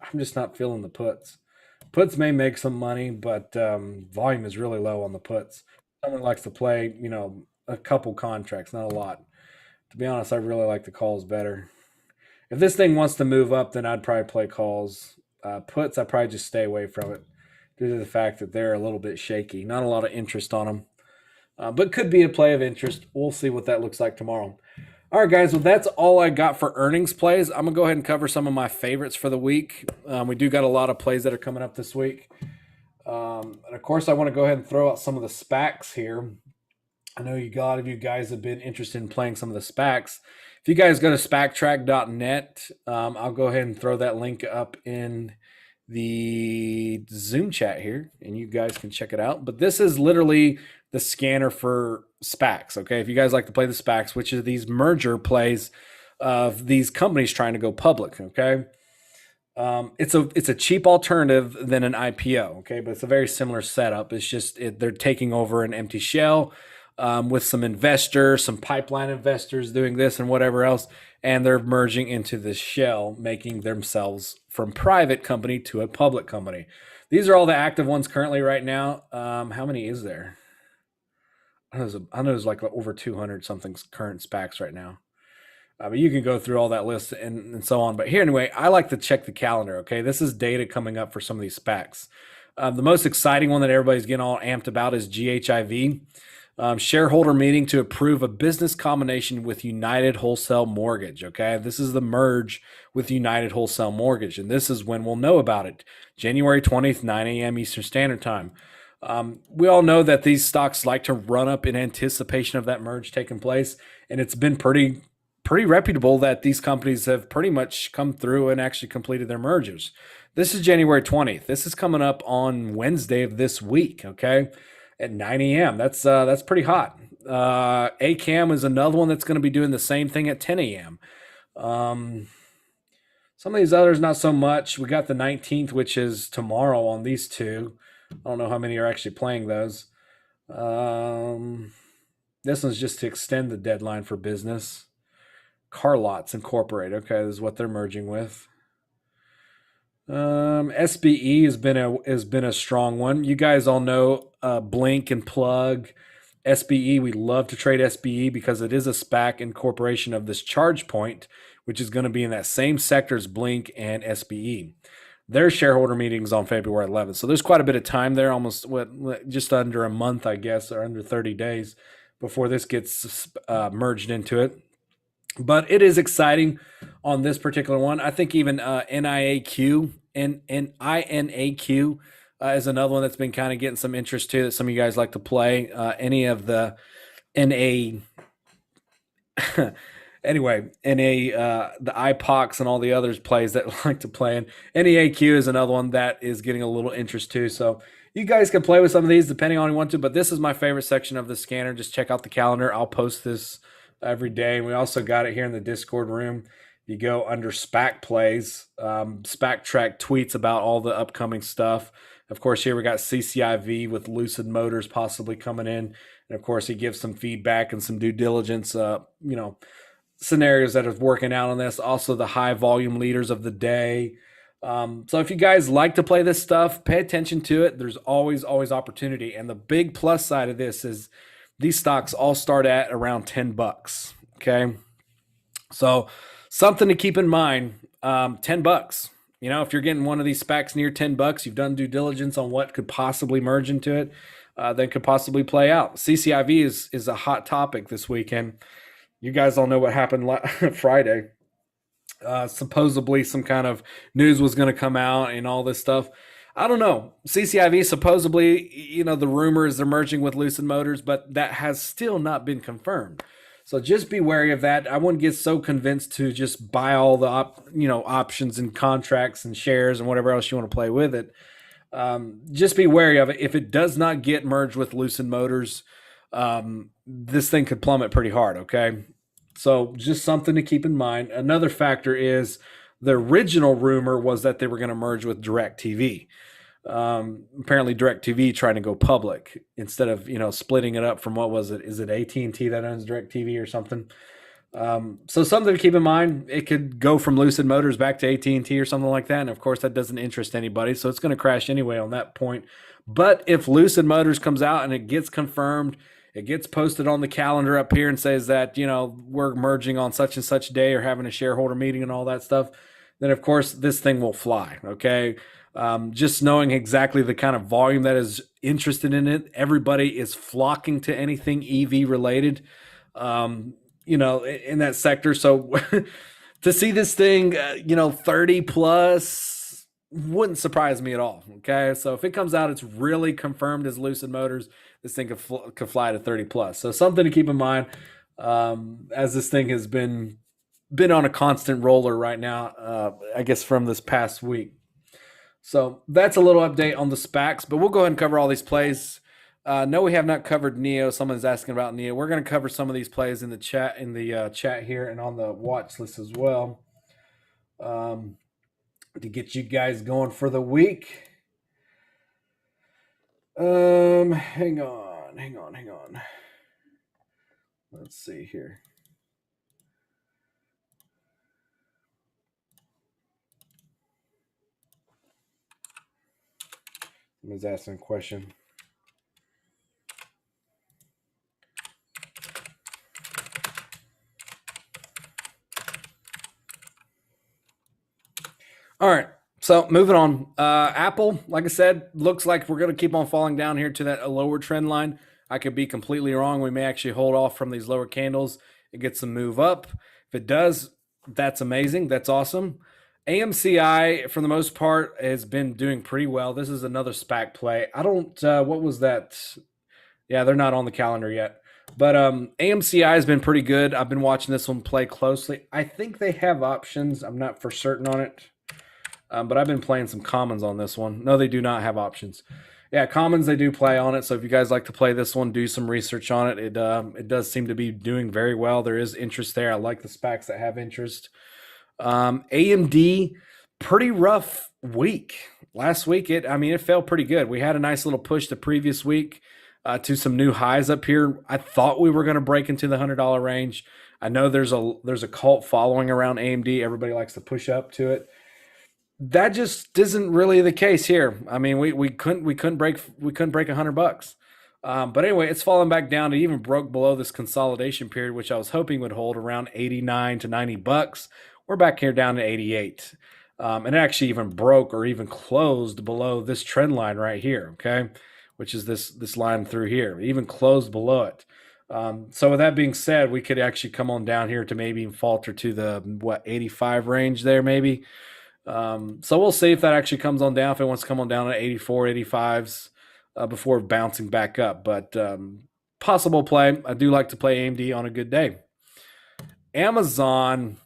I'm just not feeling the puts. Puts may make some money, but volume is really low on the puts. Someone likes to play, a couple contracts, not a lot. To be honest, I really like the calls better. If this thing wants to move up, then I'd probably play calls. Puts, I probably just stay away from it due to the fact that they're a little bit shaky. Not a lot of interest on them, but could be a play of interest. We'll see what that looks like tomorrow. All right, guys. Well, that's all I got for earnings plays. I'm going to go ahead and cover some of my favorites for the week. We do got a lot of plays that are coming up this week. And of course, I want to go ahead and throw out some of the SPACs here. I know a lot of you guys have been interested in playing some of the SPACs. If you guys go to spactrack.net, I'll go ahead and throw that link up in the Zoom chat here, and you guys can check it out. But this is literally the scanner for SPACs, okay? If you guys like to play the SPACs, which are these merger plays of these companies trying to go public, okay? It's a cheap alternative than an IPO, okay? But it's a very similar setup. It's just they're taking over an empty shell with some investors, some pipeline investors doing this and whatever else, and they're merging into this shell, making themselves from private company to a public company. These are all the active ones currently right now. How many is there? I know there's like over 200 something current SPACs right now. But you can go through all that list and so on. But here, anyway, I like to check the calendar, okay? This is data coming up for some of these SPACs. The most exciting one that everybody's getting all amped about is GHIV. Shareholder meeting to approve a business combination with United Wholesale Mortgage, okay? This is the merge with United Wholesale Mortgage, and this is when we'll know about it. January 20th, 9 a.m. Eastern Standard Time. We all know that these stocks like to run up in anticipation of that merge taking place, and it's been pretty reputable that these companies have pretty much come through and actually completed their mergers. This is January 20th. This is coming up on Wednesday of this week, okay, at 9 a.m. That's pretty hot. ACAM is another one that's going to be doing the same thing at 10 a.m. Some of these others, not so much. We got the 19th, which is tomorrow on these two. I don't know how many are actually playing those. This one's just to extend the deadline for business. Carlots Incorporated. Okay, this is what they're merging with. SBE has been a strong one. You guys all know Blink and Plug. SBE, we love to trade SBE because it is a SPAC incorporation of this ChargePoint, which is going to be in that same sector as Blink and SBE. Their shareholder meetings on February 11th. So there's quite a bit of time there, almost just under a month, I guess, or under 30 days before this gets merged into it. But it is exciting on this particular one. I think even NIAQ and INAQ is another one that's been kind of getting some interest too. That some of you guys like to play. Any of the NA anyway, the IPOX and all the others plays that like to play in. NEAQ is another one that is getting a little interest too. So you guys can play with some of these depending on you want to, but this is my favorite section of the scanner. Just check out the calendar. I'll post this every day. And we also got it here in the Discord room. You go under SPAC plays, SPAC track tweets about all the upcoming stuff. Of course, here we got CCIV with Lucid Motors possibly coming in. And of course, he gives some feedback and some due diligence, scenarios that are working out on this. Also, the high volume leaders of the day. So if you guys like to play this stuff, pay attention to it. There's always opportunity. And the big plus side of this is these stocks all start at around $10. Okay. So something to keep in mind, $10. If you're getting one of these SPACs near $10, you've done due diligence on what could possibly merge into it, that could possibly play out. CCIV is a hot topic this weekend. You guys all know what happened Friday. Supposedly some kind of news was going to come out and all this stuff. I don't know. CCIV supposedly, the rumor is they're merging with Lucid Motors, but that has still not been confirmed. So just be wary of that. I wouldn't get so convinced to just buy all the options and contracts and shares and whatever else you want to play with it. Just be wary of it. If it does not get merged with Lucid Motors, this thing could plummet pretty hard. Okay. So just something to keep in mind. Another factor is the original rumor was that they were going to merge with DirecTV. Apparently DirecTV trying to go public instead of, splitting it up from what was it? Is it AT&T that owns DirecTV or something? So something to keep in mind. It could go from Lucid Motors back to AT&T or something like that. And of course that doesn't interest anybody. So it's going to crash anyway on that point. But if Lucid Motors comes out and it gets confirmed, it gets posted on the calendar up here and says that, we're merging on such and such day or having a shareholder meeting and all that stuff, then of course this thing will fly. Okay. Just knowing exactly the kind of volume that is interested in it. Everybody is flocking to anything EV related, in that sector. So to see this thing, 30 plus wouldn't surprise me at all. Okay. So if it comes out, it's really confirmed as Lucid Motors, this thing could fly to 30 plus. So something to keep in mind, as this thing has been on a constant roller right now, I guess from this past week. So that's a little update on the SPACs, but we'll go ahead and cover all these plays. No, we have not covered NIO. Someone's asking about NIO. We're going to cover some of these plays in the chat here and on the watch list as well, to get you guys going for the week. Hang on. Let's see here. Someone's asking a question. All right. So moving on, Apple, like I said, looks like we're going to keep on falling down here to that lower trend line. I could be completely wrong. We may actually hold off from these lower candles and get some move up. If it does, that's amazing. That's awesome. AMCI, for the most part, has been doing pretty well. This is another SPAC play. I don't, what was that? Yeah, they're not on the calendar yet. But AMCI has been pretty good. I've been watching this one play closely. I think they have options. I'm not for certain on it. But I've been playing some commons on this one. No, they do not have options. Yeah, commons, they do play on it. So if you guys like to play this one, do some research on it. It does seem to be doing very well. There is interest there. I like the SPACs that have interest. AMD, pretty rough week. Last week, it felt pretty good. We had a nice little push the previous week to some new highs up here. I thought we were going to break into the $100 range. I know there's a cult following around AMD. Everybody likes to push up to it. That just isn't really the case here. We couldn't break $100. But anyway, it's fallen back down. It even broke below this consolidation period, which I was hoping would hold around 89 to $90. We're back here down to 88. And it actually even broke or even closed below this trend line right here. Okay. Which is this line through here. It even closed below it. So with that being said, we could actually come on down here to maybe falter to the 85 range there maybe. So we'll see if that actually comes on down, if it wants to come on down at 84, 85s before bouncing back up. But possible play. I do like to play AMD on a good day. Amazon,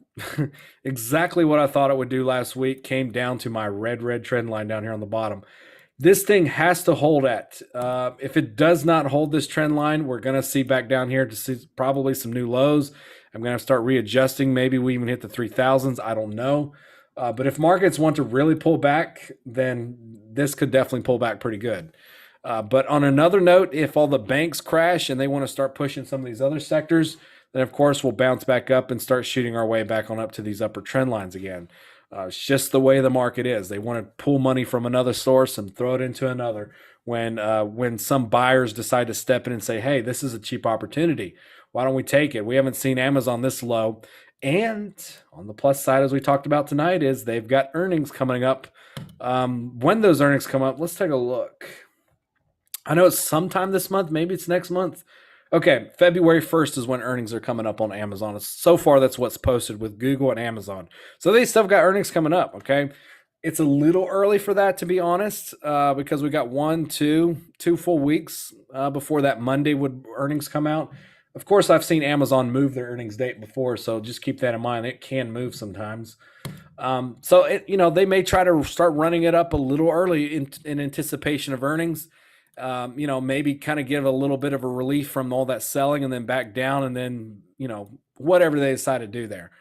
exactly what I thought it would do last week, came down to my red trend line down here on the bottom. This thing has to hold at. If it does not hold this trend line, we're going to see back down here to see probably some new lows. I'm going to start readjusting. Maybe we even hit the 3000s. I don't know. But if markets want to really pull back, then this could definitely pull back pretty good. But on another note, if all the banks crash and they want to start pushing some of these other sectors, then of course we'll bounce back up and start shooting our way back on up to these upper trend lines again. It's just the way the market is. They want to pull money from another source and throw it into another. When some buyers decide to step in and say, "Hey, this is a cheap opportunity. Why don't we take it?" We haven't seen Amazon this low. And on the plus side, as we talked about tonight, is they've got earnings coming up. When those earnings come up, let's take a look. I know it's sometime this month. Maybe it's next month. Okay, February 1st is when earnings are coming up on Amazon. So far, that's what's posted with Google and Amazon. So they still got earnings coming up, okay? It's a little early for that, to be honest, because we got two full weeks before that Monday would earnings come out. Of course, I've seen Amazon move their earnings date before, so just keep that in mind. It can move sometimes. They may try to start running it up a little early in anticipation of earnings. Maybe kind of give a little bit of a relief from all that selling and then back down and then, whatever they decide to do there.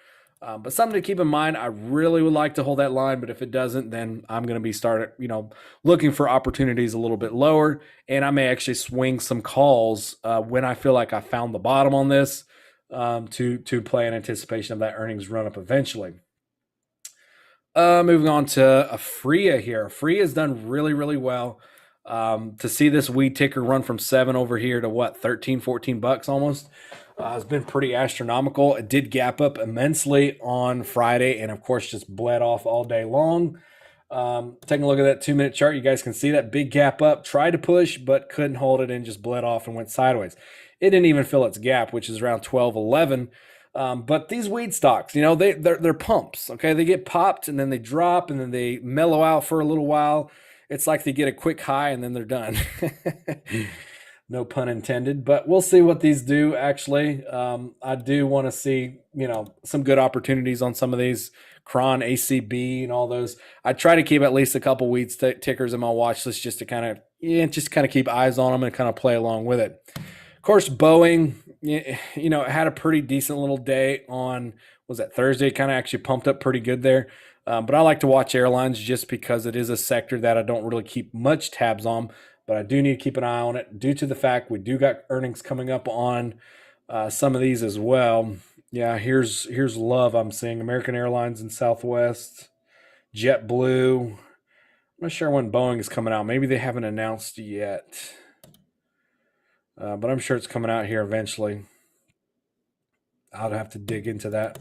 But something to keep in mind, I really would like to hold that line, but if it doesn't, then I'm going to be looking for opportunities a little bit lower, and I may actually swing some calls when I feel like I found the bottom on this to play in anticipation of that earnings run up eventually. Moving on to Aphria here. Aphria has done really, really well. To see this weed ticker run from 7 over here to what, 13, 14 bucks almost, has been pretty astronomical. It did gap up immensely on Friday and of course just bled off all day long. Taking a look at that 2-minute chart, you guys can see that big gap up, tried to push, but couldn't hold it and just bled off and went sideways. It didn't even fill its gap, which is around 12.11. But these weed stocks, they're pumps. Okay, they get popped and then they drop and then they mellow out for a little while. It's like they get a quick high and then they're done. No pun intended, but we'll see what these do actually. I do want to see, some good opportunities on some of these Cron, ACB, and all those. I try to keep at least a couple weeds tickers in my watch list just to kind of keep eyes on them and kind of play along with it. Of course, Boeing, it had a pretty decent little day on, was that Thursday? Kind of actually pumped up pretty good there. But I like to watch airlines just because it is a sector that I don't really keep much tabs on, but I do need to keep an eye on it due to the fact we do got earnings coming up on some of these as well. Yeah, here's love I'm seeing. American Airlines and Southwest, JetBlue. I'm not sure when Boeing is coming out. Maybe they haven't announced yet, but I'm sure it's coming out here eventually. I'll have to dig into that.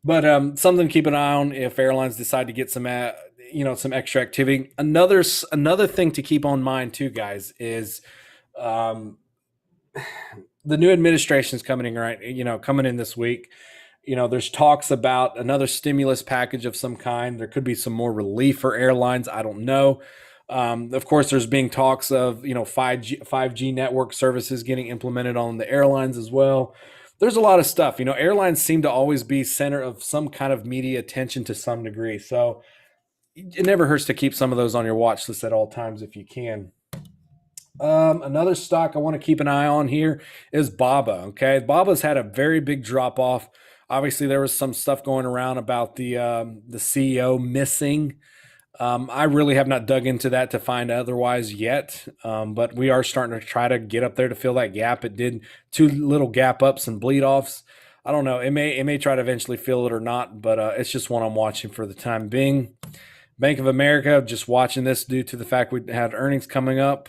But something to keep an eye on if airlines decide to get some extra activity. Another thing to keep on mind too, guys, is the new administration is coming in this week. There's talks about another stimulus package of some kind. There could be some more relief for airlines. I don't know. Of course, there's being talks of 5G network services getting implemented on the airlines as well. There's a lot of stuff. Airlines seem to always be center of some kind of media attention to some degree. So it never hurts to keep some of those on your watch list at all times if you can. Another stock I want to keep an eye on here is BABA. Okay, BABA's had a very big drop off. Obviously, there was some stuff going around about the CEO missing. I really have not dug into that to find otherwise yet, but we are starting to try to get up there to fill that gap. It did 2 little gap ups and bleed offs. I don't know. It may try to eventually fill it or not, but it's just one I'm watching for the time being. Bank of America, just watching this due to the fact we had earnings coming up,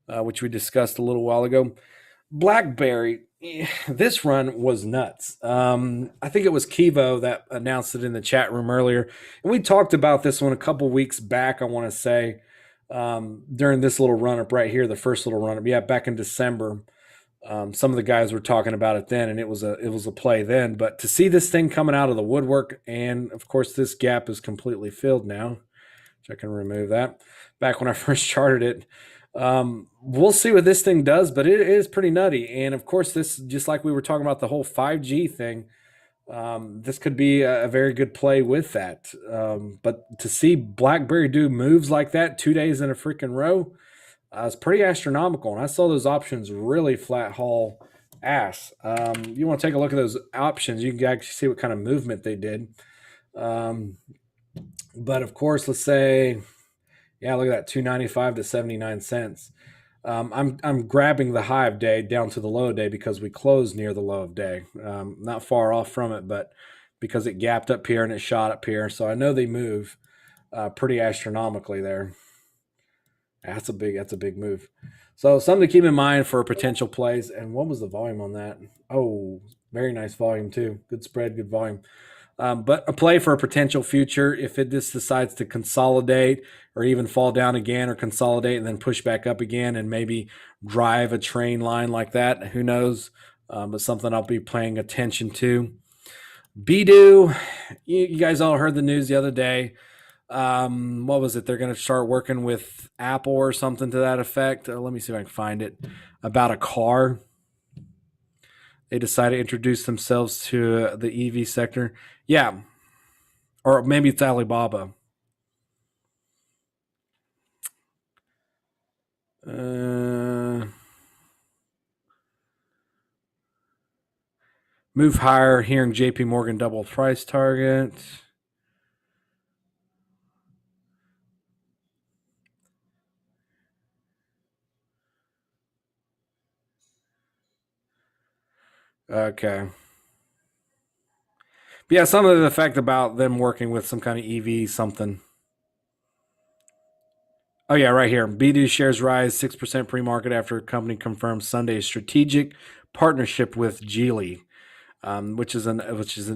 which we discussed a little while ago. BlackBerry, this run was nuts. I think it was Kivo that announced it in the chat room earlier. And we talked about this one a couple weeks back, I want to say, during this little run up right here, the first little run up. Yeah, back in December. Some of the guys were talking about it then, and it was a play then. But to see this thing coming out of the woodwork, and of course this gap is completely filled now, which I can remove that. Back when I first charted it, we'll see what this thing does, but it is pretty nutty. And of course, this, just like we were talking about the whole 5G thing, this could be a very good play with that. But to see BlackBerry do moves like that 2 days in a freaking row, it's pretty astronomical. And I saw those options really flat haul ass. You want to take a look at those options, you can actually see what kind of movement they did. Um, but of course, let's say, yeah, look at that, 295 to 79 cents. I'm grabbing the high of day down to the low of day because we closed near the low of day. Not far off from it, but because it gapped up here and it shot up here, so I know they move pretty astronomically there. That's a big move. So something to keep in mind for potential plays. And what was the volume on that? Oh, very nice volume too. Good spread, good volume. But a play for a potential future if it just decides to consolidate or even fall down again or consolidate and then push back up again and maybe drive a train line like that. Who knows? But something I'll be paying attention to. Bidu, you guys all heard the news the other day. What was it? They're going to start working with Apple or something to that effect. Let me see if I can find it. About a car. They decided to introduce themselves to the EV sector. Yeah. Or maybe it's Alibaba. Move higher, hearing JP Morgan double price target. Okay. But yeah, some of the fact about them working with some kind of EV something. Oh yeah, right here. BD shares rise 6% pre-market after company confirms Sunday's strategic partnership with Geely, which is an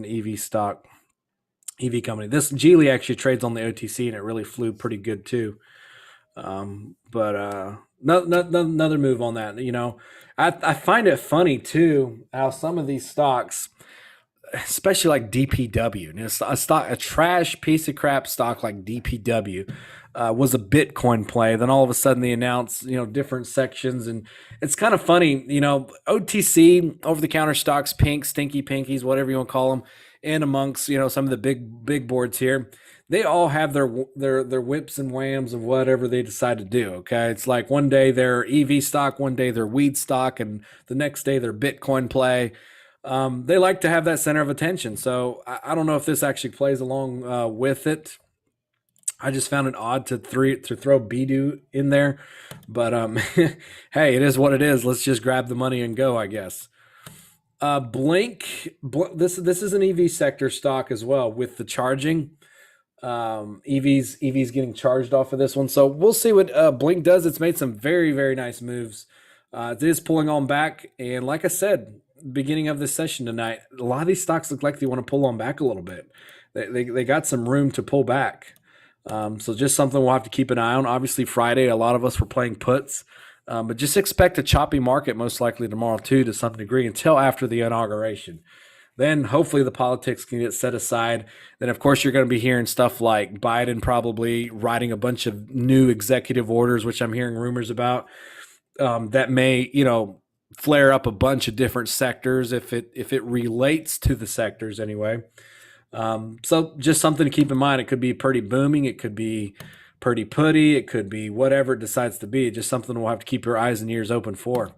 EV stock, EV company. This Geely actually trades on the OTC and it really flew pretty good too. But another move on that. I find it funny too how some of these stocks, especially like DPW, a trash piece of crap stock like DPW, was a Bitcoin play. Then all of a sudden they announce, different sections, and it's kind of funny. OTC, over the counter stocks, pink, stinky pinkies, whatever you want to call them, and amongst some of the big boards here, they all have their whips and whams of whatever they decide to do. Okay, it's like one day they're EV stock, one day they're weed stock, and the next day they're Bitcoin play. They like to have that center of attention. So I don't know if this actually plays along with it. I just found it odd to throw Bidu in there, but hey, it is what it is. Let's just grab the money and go, I guess. Blink, this is an EV sector stock as well with the charging. EVs getting charged off of this one, so we'll see what Blink does. It's made some very very nice moves. It is pulling on back, and like I said, beginning of this session tonight, a lot of these stocks look like they want to pull on back a little bit. They got some room to pull back. So just something we'll have to keep an eye on. Obviously, Friday, a lot of us were playing puts, but just expect a choppy market most likely tomorrow too, to some degree, until after the inauguration. Then hopefully the politics can get set aside. Then of course you're going to be hearing stuff like Biden probably writing a bunch of new executive orders, which I'm hearing rumors about, that may flare up a bunch of different sectors if it relates to the sectors anyway. So just something to keep in mind. It could be pretty booming. It could be pretty putty. It could be whatever it decides to be. Just something we'll have to keep your eyes and ears open for.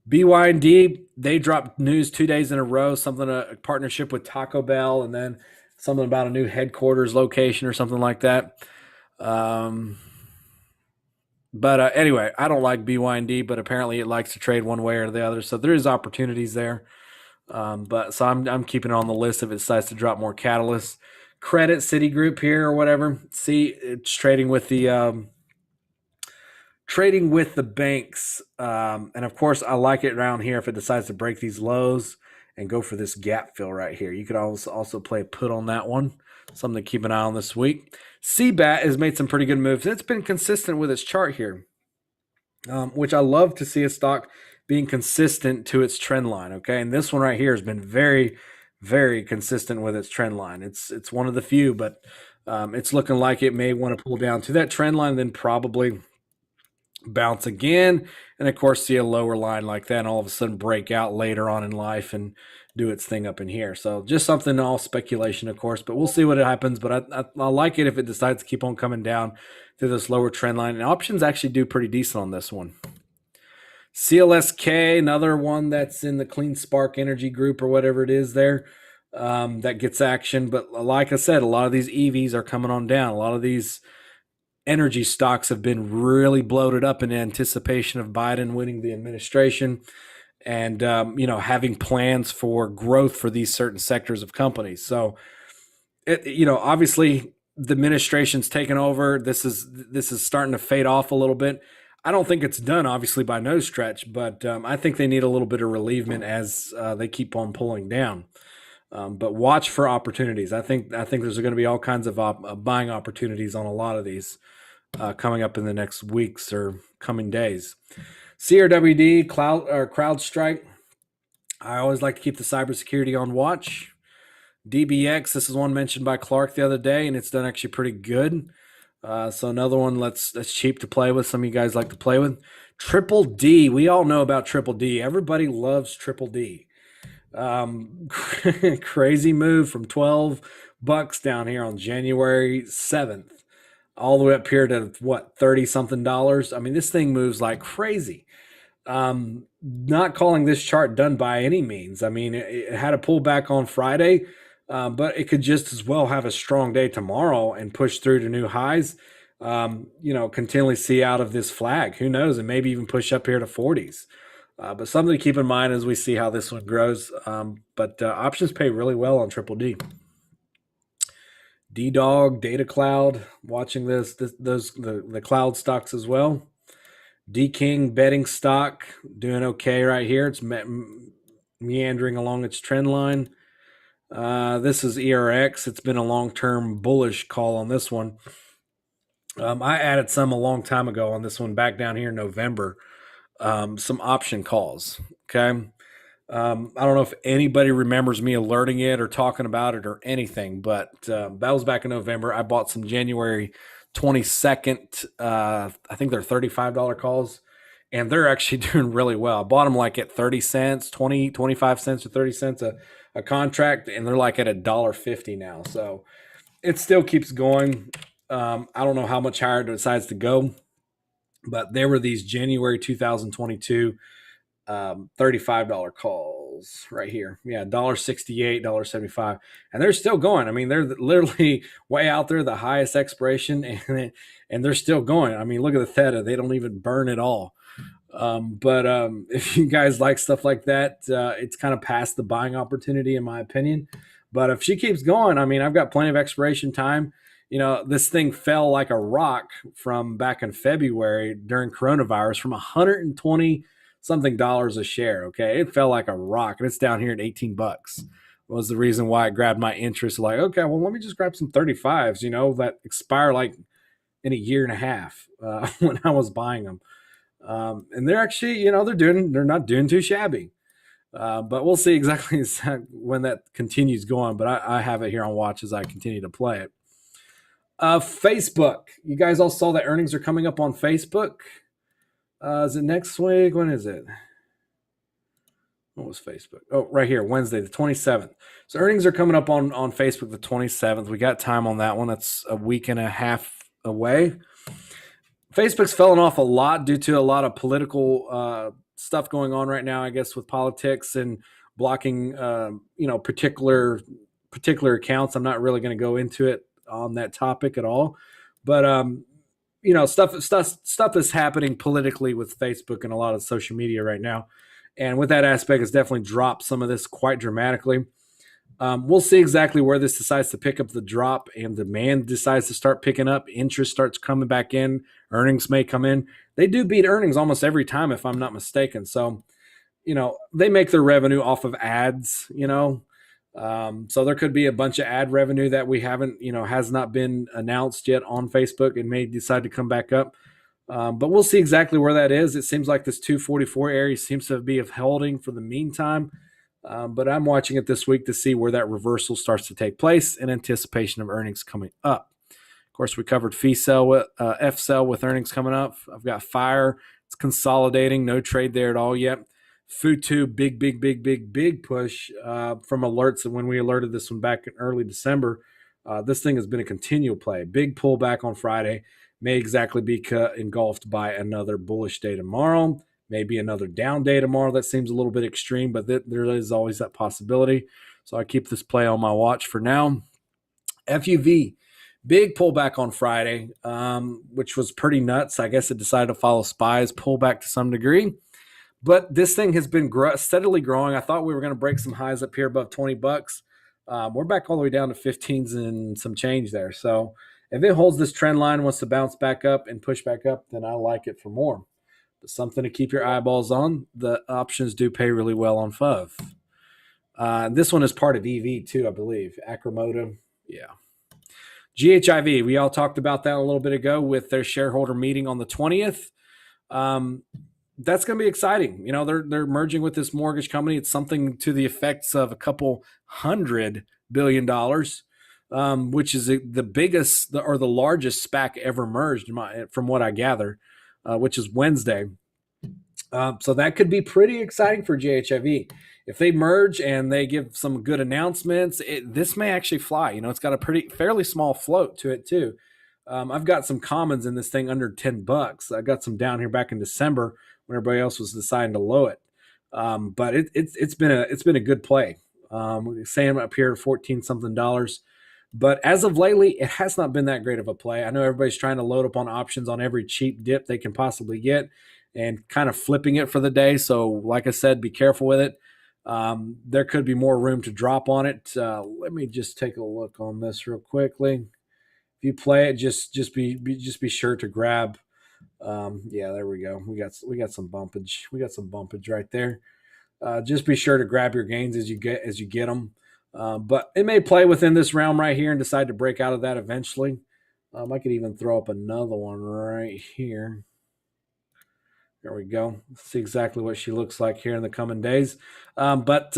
BYD, they dropped news 2 days in a row, something, a partnership with Taco Bell, and then something about a new headquarters location or something like that. But anyway, I don't like BYD, but apparently it likes to trade one way or the other. So there is opportunities there. But so I'm keeping it on the list if it decides to drop more catalysts. Credit Citigroup here or whatever. See, it's trading with the banks. And of course, I like it around here if it decides to break these lows and go for this gap fill right here. You could also play a put on that one. Something to keep an eye on this week. CBAT has made some pretty good moves. It's been consistent with its chart here, which I love to see a stock being consistent to its trend line. Okay. And this one right here has been very, very consistent with its trend line. It's one of the few, but it's looking like it may want to pull down to that trend line, then probably bounce again, and of course see a lower line like that, and all of a sudden break out later on in life and do its thing up in here. So just something, all speculation, of course, but we'll see what happens. But I like it if it decides to keep on coming down through this lower trend line. And options actually do pretty decent on this one. CLSK, another one that's in the Clean Spark Energy group or whatever it is there, that gets action. But like I said, a lot of these EVs are coming on down. A lot of these energy stocks have been really bloated up in anticipation of Biden winning the administration and having plans for growth for these certain sectors of companies. So obviously the administration's taken over. This is starting to fade off a little bit. I don't think it's done, obviously, by no stretch, but I think they need a little bit of relievement as they keep on pulling down. But watch for opportunities. I think there's going to be all kinds of buying opportunities on a lot of these coming up in the next weeks or coming days. CRWD, CrowdStrike. I always like to keep the cybersecurity on watch. DBX, this is one mentioned by Clark the other day, and it's done actually pretty good. So another one that's cheap to play with. Some of you guys like to play with. Triple D. We all know about Triple D. Everybody loves Triple D. Crazy move from $12 down here on January 7th all the way up here to what, 30 something dollars. I mean, this thing moves like crazy. Not calling this chart done by any means. I mean, it had a pullback on Friday, but it could just as well have a strong day tomorrow and push through to new highs. Continually see out of this flag. Who knows? And maybe even push up here to 40s. But something to keep in mind as we see how this one grows. But options pay really well on Triple D. D-Dog, Data Cloud, watching the cloud stocks as well. D-King, betting stock, doing okay right here. It's meandering along its trend line. This is ERX. It's been a long-term bullish call on this one. I added some a long time ago on this one back down here in November. Some option calls. Okay. I don't know if anybody remembers me alerting it or talking about it or anything, but that was back in November. I bought some January 22nd. I think they're $35 calls, and they're actually doing really well. I bought them like at 30 cents, 20, 25 cents or 30 cents a contract, and they're like at $1.50 now. So it still keeps going. I don't know how much higher it decides to go, but there were these January 2022 $35 calls right here. Yeah, $1.68, $1.75. And they're still going. I mean, they're literally way out there, the highest expiration, and they're still going. I mean, look at the theta. They don't even burn at all. But if you guys like stuff like that, it's kind of past the buying opportunity, in my opinion. But if she keeps going, I mean, I've got plenty of expiration time. This thing fell like a rock from back in February during coronavirus from 120 something dollars a share. Okay. It fell like a rock, and it's down here at $18 was the reason why it grabbed my interest. Like, okay, well, let me just grab some 35s, that expire like in a year and a half, when I was buying them. And they're actually, they're not doing too shabby. But we'll see exactly when that continues going. But I have it here on watch as I continue to play it. Facebook. You guys all saw that earnings are coming up on Facebook. Is it next week? When is it? What was Facebook? Oh, right here, Wednesday, the 27th. So earnings are coming up on Facebook the 27th. We got time on that one. That's a week and a half away. Facebook's fallen off a lot due to a lot of political stuff going on right now, I guess, with politics and blocking, particular accounts. I'm not really going to go into it on that topic at all, but stuff is happening politically with Facebook and a lot of social media right now. And with that aspect, it's definitely dropped some of this quite dramatically. We'll see exactly where this decides to pick up the drop and demand decides to start picking up. Interest starts coming back in. Earnings may come in. They do beat earnings almost every time, if I'm not mistaken. So, they make their revenue off of ads, so there could be a bunch of ad revenue that we haven't, has not been announced yet on Facebook and may decide to come back up. But we'll see exactly where that is. It seems like this 244 area seems to be holding for the meantime. But I'm watching it this week to see where that reversal starts to take place in anticipation of earnings coming up. Of course, we covered F cell with earnings coming up. I've got Fire. It's consolidating. No trade there at all yet. Futu, big push from alerts. And when we alerted this one back in early December, this thing has been a continual play. Big pullback on Friday. May exactly be engulfed by another bullish day tomorrow. Maybe another down day tomorrow. That seems a little bit extreme, but there is always that possibility. So I keep this play on my watch for now. FUV, big pullback on Friday, which was pretty nuts. I guess it decided to follow SPY's pullback to some degree. But this thing has been steadily growing. I thought we were going to break some highs up here above $20. We're back all the way down to 15s and some change there. So if it holds this trend line, wants to bounce back up and push back up, then I like it for more. But something to keep your eyeballs on. The options do pay really well on FUV. This one is part of EV too, I believe. Acromotive. Yeah. GHIV, we all talked about that a little bit ago with their shareholder meeting on the 20th. That's going to be exciting. You know, they're merging with this mortgage company. It's something to the effects of a couple $100 billion, which is the biggest or the largest SPAC ever merged, from what I gather, which is Wednesday. So that could be pretty exciting for GHIV. If they merge and they give some good announcements, this may actually fly. You know, it's got a fairly small float to it too. I've got some commons in this thing under $10. I got some down here back in December when everybody else was deciding to low it. But it's been a good play. Saying up here $14 something. But as of lately, it has not been that great of a play. I know everybody's trying to load up on options on every cheap dip they can possibly get and kind of flipping it for the day. So like I said, be careful with it. There could be more room to drop on it. Let me just take a look on this real quickly. If you play it, just be sure to grab. Yeah, there we go. We got some bumpage. We got some bumpage right there. Just be sure to grab your gains as you get them. But it may play within this realm right here and decide to break out of that eventually. I could even throw up another one right here. There we go. See exactly what she looks like here in the coming days. But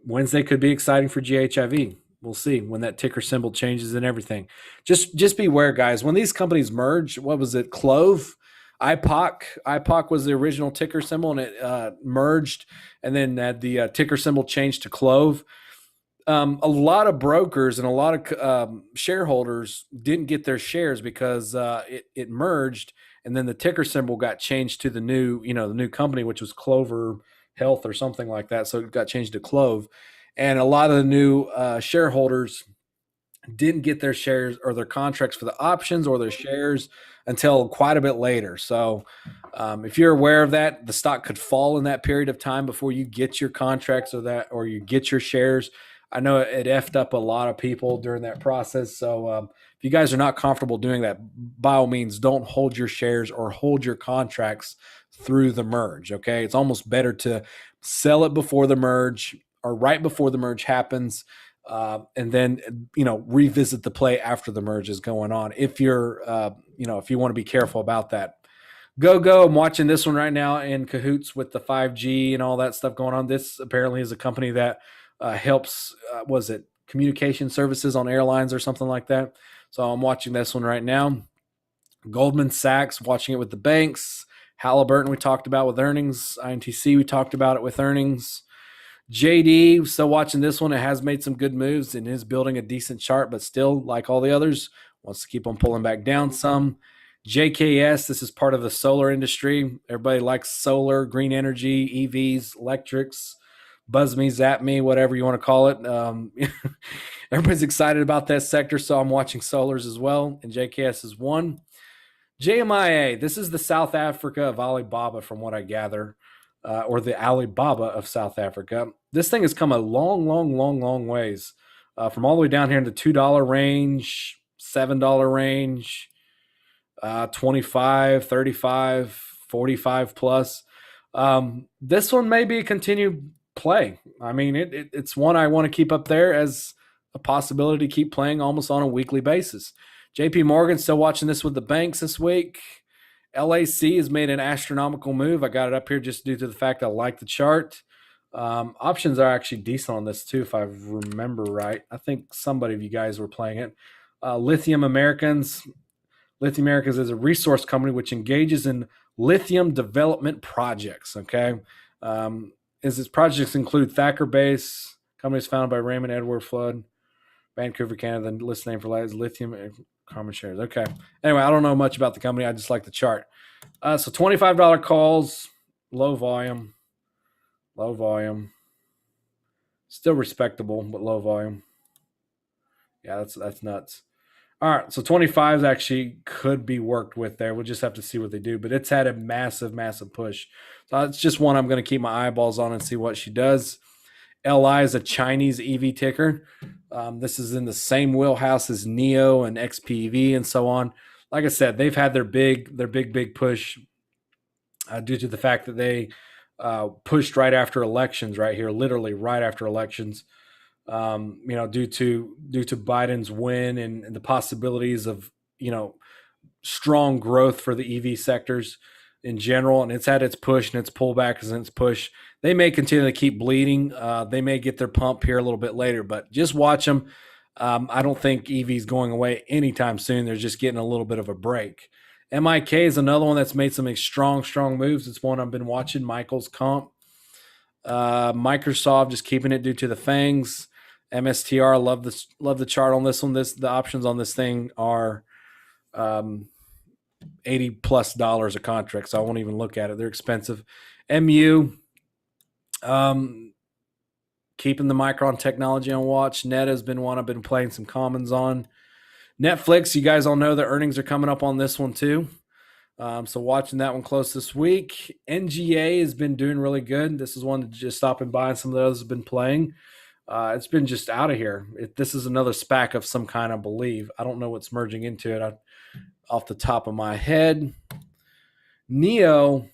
Wednesday could be exciting for GHIV. We'll see when that ticker symbol changes and everything. Just beware, guys. When these companies merge, what was it? Clove, IPOC was the original ticker symbol, and it merged, and then the ticker symbol changed to Clove. A lot of brokers and a lot of shareholders didn't get their shares because it merged, and then the ticker symbol got changed to the new company, which was Clover Health or something like that. So it got changed to Clove. And a lot of the new shareholders didn't get their shares or their contracts for the options or their shares until quite a bit later. So if you're aware of that, the stock could fall in that period of time before you get your contracts or you get your shares. I know it effed up a lot of people during that process. So if you guys are not comfortable doing that, by all means, don't hold your shares or hold your contracts through the merge. Okay. It's almost better to sell it before the merge or right before the merge happens, and then revisit the play after the merge is going on. If you're if you want to be careful about that. Go. I'm watching this one right now in cahoots with the 5G and all that stuff going on. This apparently is a company that helps. Was it communication services on airlines or something like that? So I'm watching this one right now. Goldman Sachs, watching it with the banks. Halliburton we talked about with earnings. INTC we talked about it with earnings. JD, still watching this one. It has made some good moves and is building a decent chart, but still, like all the others, wants to keep on pulling back down some. JKS, this is part of the solar industry. Everybody likes solar, green energy, EVs, electrics, buzz me, zap me, whatever you want to call it. Everybody's excited about that sector, so I'm watching solars as well, and JKS is one. JMIA, this is the South Africa of Alibaba from what I gather. Or the Alibaba of South Africa. This thing has come a long ways from all the way down here in the $2 range, $7 range, 25, 35, 45 plus. This one may be a continued play. I mean, it's one I want to keep up there as a possibility to keep playing almost on a weekly basis. JP Morgan still watching this with the banks this week. LAC has made an astronomical move. I got it up here just due to the fact I like the chart. Options are actually decent on this too, if I remember right. I think somebody of you guys were playing it. Lithium Americans. Lithium Americans is a resource company which engages in lithium development projects. Okay. As its projects include Thacker Base, companies founded by Raymond Edward Flood, Vancouver, Canada. The list name for is Lithium Common Shares. Okay. Anyway, I don't know much about the company. I just like the chart. So $25 calls, low volume. Still respectable, but low volume. Yeah, that's nuts. All right, so 25s actually could be worked with there. We'll just have to see what they do, but it's had a massive push. So it's just one I'm going to keep my eyeballs on and see what she does. LI is a Chinese EV ticker. This is in the same wheelhouse as NEO and XPEV and so on. Like I said, they've had their big push due to the fact that they pushed right after elections, right here, literally right after elections. Due to Biden's win and the possibilities of strong growth for the EV sectors in general, and it's had its push and its pullback and its push. They may continue to keep bleeding. They may get their pump here a little bit later, but just watch them. I don't think EV is going away anytime soon. They're just getting a little bit of a break. MIK is another one that's made some strong moves. It's one I've been watching. Michael's Comp. Microsoft just keeping it due to the fangs. MSTR, love the chart on this one. The options on this thing are $80+ a contract, so I won't even look at it. They're expensive. MU, keeping the Micron technology on watch. Net has been one I've been playing some commons on. Netflix, you guys all know the earnings are coming up on this one too. So watching that one close this week. NGA has been doing really good. This is one to just stop and buy, and some of the others have been playing. It's been just out of here. This is another SPAC of some kind, I believe. I don't know what's merging into it off the top of my head. NEO,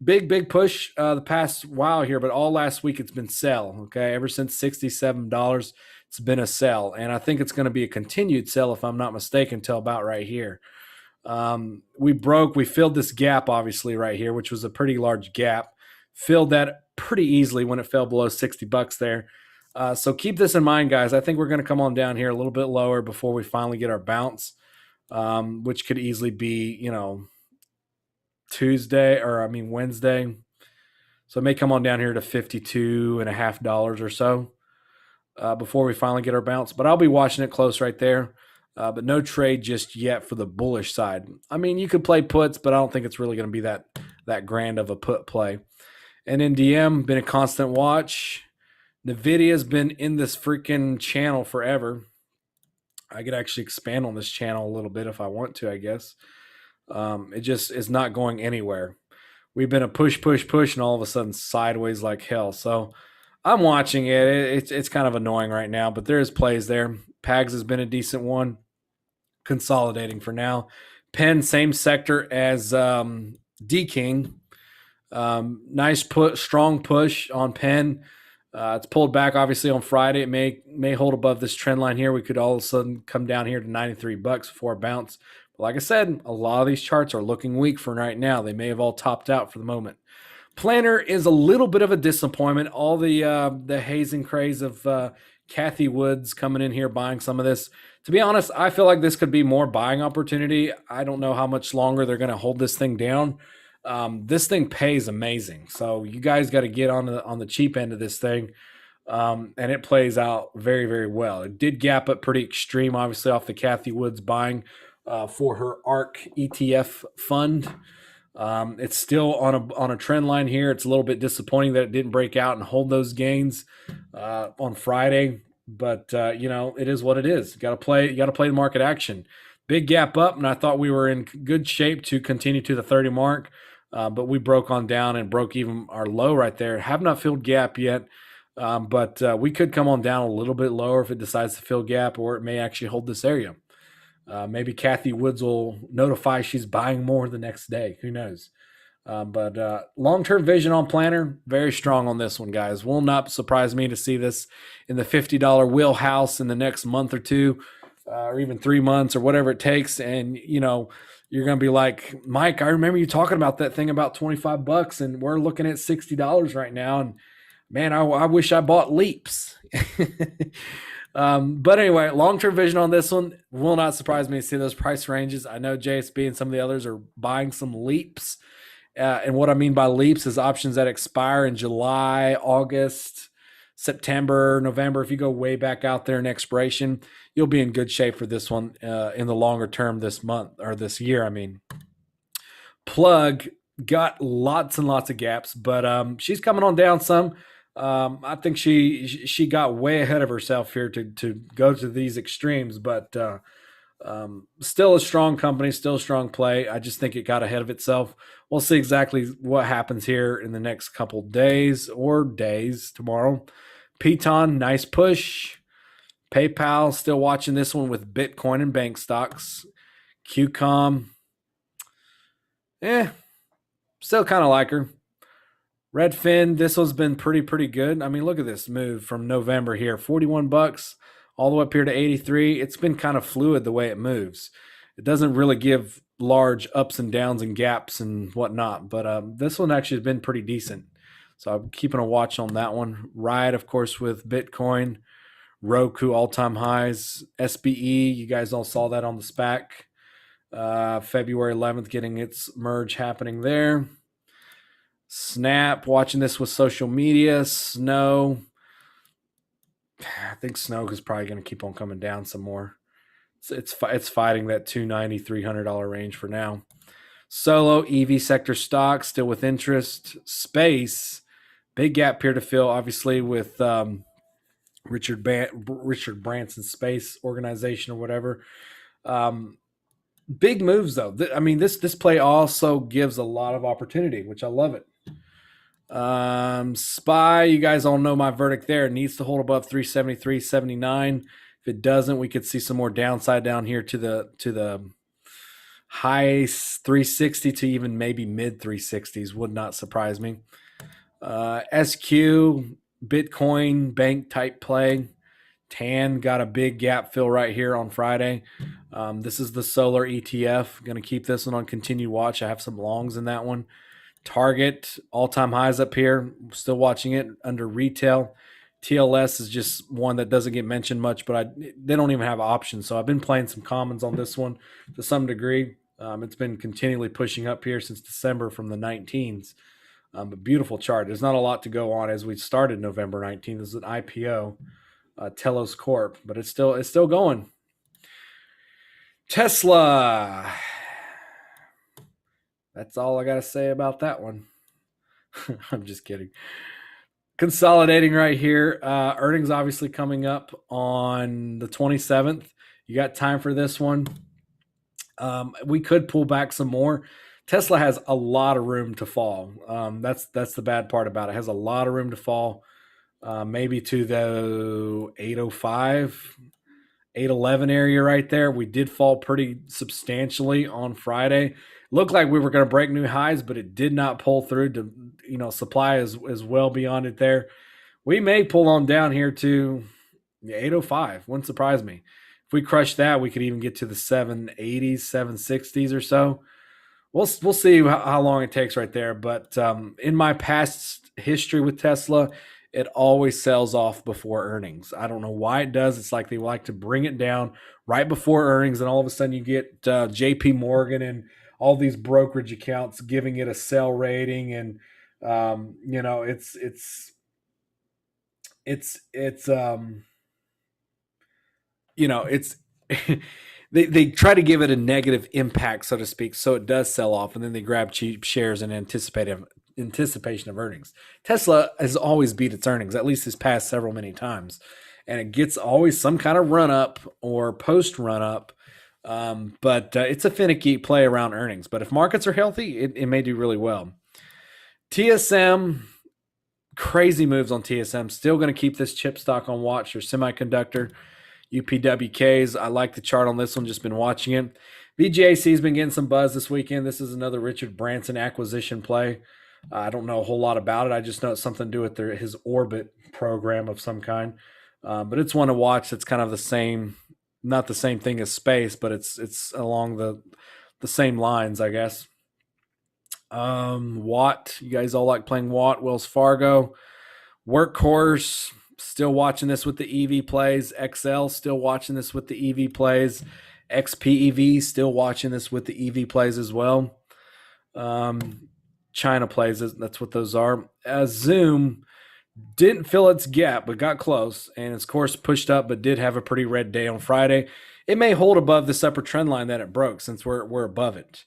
big push the past while here, but all last week it's been sell. Okay, ever since $67, it's been a sell, and I think it's going to be a continued sell if I'm not mistaken till about right here. We filled this gap obviously right here, which was a pretty large gap. Filled that pretty easily when it fell below $60 there. So keep this in mind, guys. I think we're going to come on down here a little bit lower before we finally get our bounce, which could easily be, Wednesday. So it may come on down here to $52.50 or so before we finally get our bounce. But I'll be watching it close right there. But no trade just yet for the bullish side. I mean, you could play puts, but I don't think it's really going to be that grand of a put play. And NDM, been a constant watch. NVIDIA's been in this freaking channel forever. I could actually expand on this channel a little bit if I want to, I guess. It just is not going anywhere. We've been a push, and all of a sudden sideways like hell. So I'm watching it. It's kind of annoying right now, but there is plays there. PAGS has been a decent one. Consolidating for now. Penn, same sector as D-King. Nice strong push on Penn. It's pulled back obviously on Friday. It may hold above this trend line here. We could all of a sudden come down here to $93 before a bounce. But like I said, a lot of these charts are looking weak for right now. They may have all topped out for the moment. Planner is a little bit of a disappointment. All the haze and craze of Kathy Woods coming in here buying some of this. To be honest, I feel like this could be more buying opportunity. I don't know how much longer they're going to hold this thing down. This thing pays amazing. So you guys got to get on the cheap end of this thing. And it plays out very, very well. It did gap up pretty extreme, obviously, off the Kathy Woods buying for her ARK ETF fund. It's still on a trend line here. It's a little bit disappointing that it didn't break out and hold those gains on Friday. But it is what it is. You got to play the market action. Big gap up, and I thought we were in good shape to continue to the 30 mark. But we broke on down and broke even our low right there. Have not filled gap yet, but we could come on down a little bit lower if it decides to fill gap, or it may actually hold this area. Maybe Kathy Woods will notify she's buying more the next day. Who knows? But long-term vision on Planner, very strong on this one, guys. Will not surprise me to see this in the $50 wheelhouse in the next month or two. or even 3 months or whatever it takes. And, you're going to be like, Mike, I remember you talking about that thing about $25 and we're looking at $60 right now. And man, I wish I bought Leaps. But anyway, long-term vision on this one will not surprise me to see those price ranges. I know JSB and some of the others are buying some Leaps. And what I mean by Leaps is options that expire in July, August, September, November. If you go way back out there in expiration, you'll be in good shape for this one in the longer term this month or this year. I mean, Plug got lots and lots of gaps, but she's coming on down some. I think she got way ahead of herself here to go to these extremes, but still a strong company, still a strong play. I just think it got ahead of itself. We'll see exactly what happens here in the next couple days or days tomorrow. Piton, nice push. PayPal, still watching this one with Bitcoin and bank stocks. QCOM, still kind of like her. Redfin, this one's been pretty good. I mean, look at this move from November here, $41 all the way up here to 83. It's been kind of fluid the way it moves. It doesn't really give large ups and downs and gaps and whatnot, but this one actually has been pretty decent. So I'm keeping a watch on that one. Riot, of course, with Bitcoin. Roku, all-time highs. SBE, you guys all saw that on the SPAC. February 11th, getting its merge happening there. Snap, watching this with social media. Snow, I think Snow is probably going to keep on coming down some more. It's fighting that $290, $300 range for now. Solo, EV sector stock, still with interest. Space, big gap here to fill, obviously, with Richard Branson's Space Organization or whatever. Big moves, though. I mean, this play also gives a lot of opportunity, which I love it. SPY, you guys all know my verdict there. It needs to hold above 373.79. If it doesn't, we could see some more downside down here to the high 360 to even maybe mid 360s. Would not surprise me. SQ, Bitcoin bank type play. TAN got a big gap fill right here on Friday. This is the solar ETF. Going to keep this one on continued watch. I have some longs in that one. Target, all-time highs up here. Still watching it under retail. TLS is just one that doesn't get mentioned much, but they don't even have options. So I've been playing some commons on this one to some degree. It's been continually pushing up here since December from the 19s. But beautiful chart. There's not a lot to go on as we started November 19th. This is an IPO, Telos Corp, but it's still going. Tesla. That's all I got to say about that one. I'm just kidding. Consolidating right here. Earnings obviously coming up on the 27th. You got time for this one. We could pull back some more. Tesla has a lot of room to fall. That's the bad part about it. It has a lot of room to fall. Maybe to the 805, 811 area right there. We did fall pretty substantially on Friday. Looked like we were going to break new highs, but it did not pull through. To supply is well beyond it there. We may pull on down here to 805. Wouldn't surprise me. If we crush that, we could even get to the 780s, 760s or so. We'll see how long it takes right there. But in my past history with Tesla, it always sells off before earnings. I don't know why it does. It's like they like to bring it down right before earnings, and all of a sudden you get JP Morgan and all these brokerage accounts giving it a sell rating, and it's they try to give it a negative impact, so to speak, so it does sell off, and then they grab cheap shares in anticipation of earnings. Tesla has always beat its earnings, at least this past several many times, and it gets always some kind of run up or post run up. But it's a finicky play around earnings. But if markets are healthy, it may do really well. TSM, crazy moves on TSM. Still going to keep this chip stock on watch or semiconductor. UPWKs, I like the chart on this one, just been watching it. VGAC has been getting some buzz this weekend. This is another Richard Branson acquisition play. I don't know a whole lot about it. I just know it's something to do with his orbit program of some kind. But it's one to watch that's kind of the same not the same thing as space, but it's along the same lines, I guess. Watt, you guys all like playing Watt, Wells Fargo. Workhorse, still watching this with the EV plays. XL, still watching this with the EV plays. XPEV, still watching this with the EV plays as well. China plays, that's what those are. Zoom didn't fill its gap, but got close, and its course pushed up, but did have a pretty red day on Friday. It may hold above this upper trend line that it broke, since we're above it.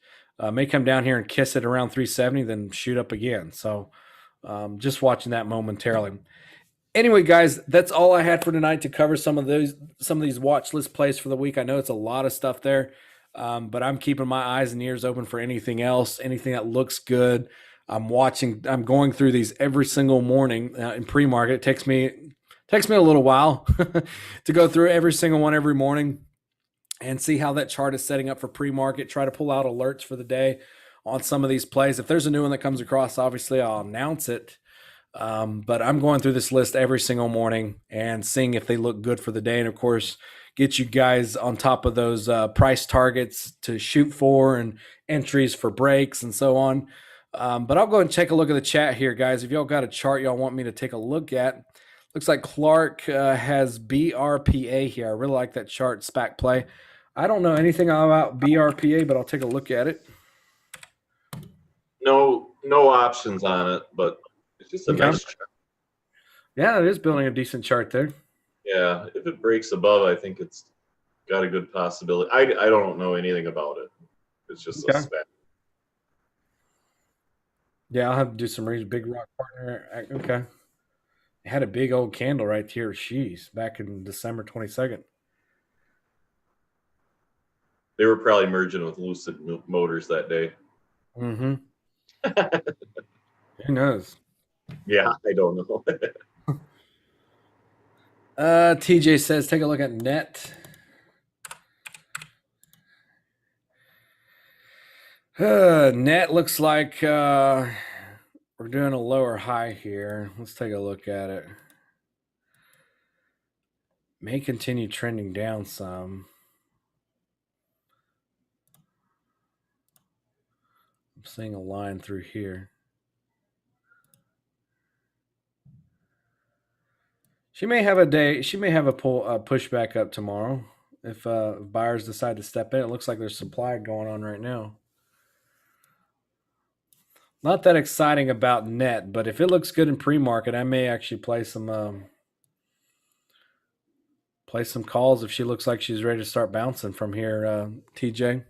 May come down here and kiss it around 370, then shoot up again. So just watching that momentarily. Anyway, guys, that's all I had for tonight to cover some of these watch list plays for the week. I know it's a lot of stuff there, but I'm keeping my eyes and ears open for anything else, anything that looks good. I'm going through these every single morning in pre-market. It takes me a little while to go through every single one every morning and see how that chart is setting up for pre-market. Try to pull out alerts for the day on some of these plays. If there's a new one that comes across, obviously I'll announce it. But I'm going through this list every single morning and seeing if they look good for the day. And of course, get you guys on top of those price targets to shoot for and entries for breaks and so on. But I'll go and take a look at the chat here, guys. If y'all got a chart y'all want me to take a look at, looks like Clark has BRPA here. I really like that chart, SPAC play. I don't know anything about BRPA, but I'll take a look at it. No options on it, but it's just a nice chart. Yeah, it is building a decent chart there. Yeah, if it breaks above, I think it's got a good possibility. I don't know anything about it. It's just a SPAC. Yeah, I'll have to do some research. Big Rock Partner. Okay. It had a big old candle right here. Jeez, back in December 22nd. They were probably merging with Lucid Motors that day. Mm-hmm. Who knows? Yeah, I don't know. TJ says, take a look at net. Net looks like we're doing a lower high here. Let's take a look at it. May continue trending down some. I'm seeing a line through here. She may have a day. She may have a push back up tomorrow if buyers decide to step in. It looks like there's supply going on right now. Not that exciting about net, but if it looks good in pre-market, I may actually play some calls if she looks like she's ready to start bouncing from here. TJ.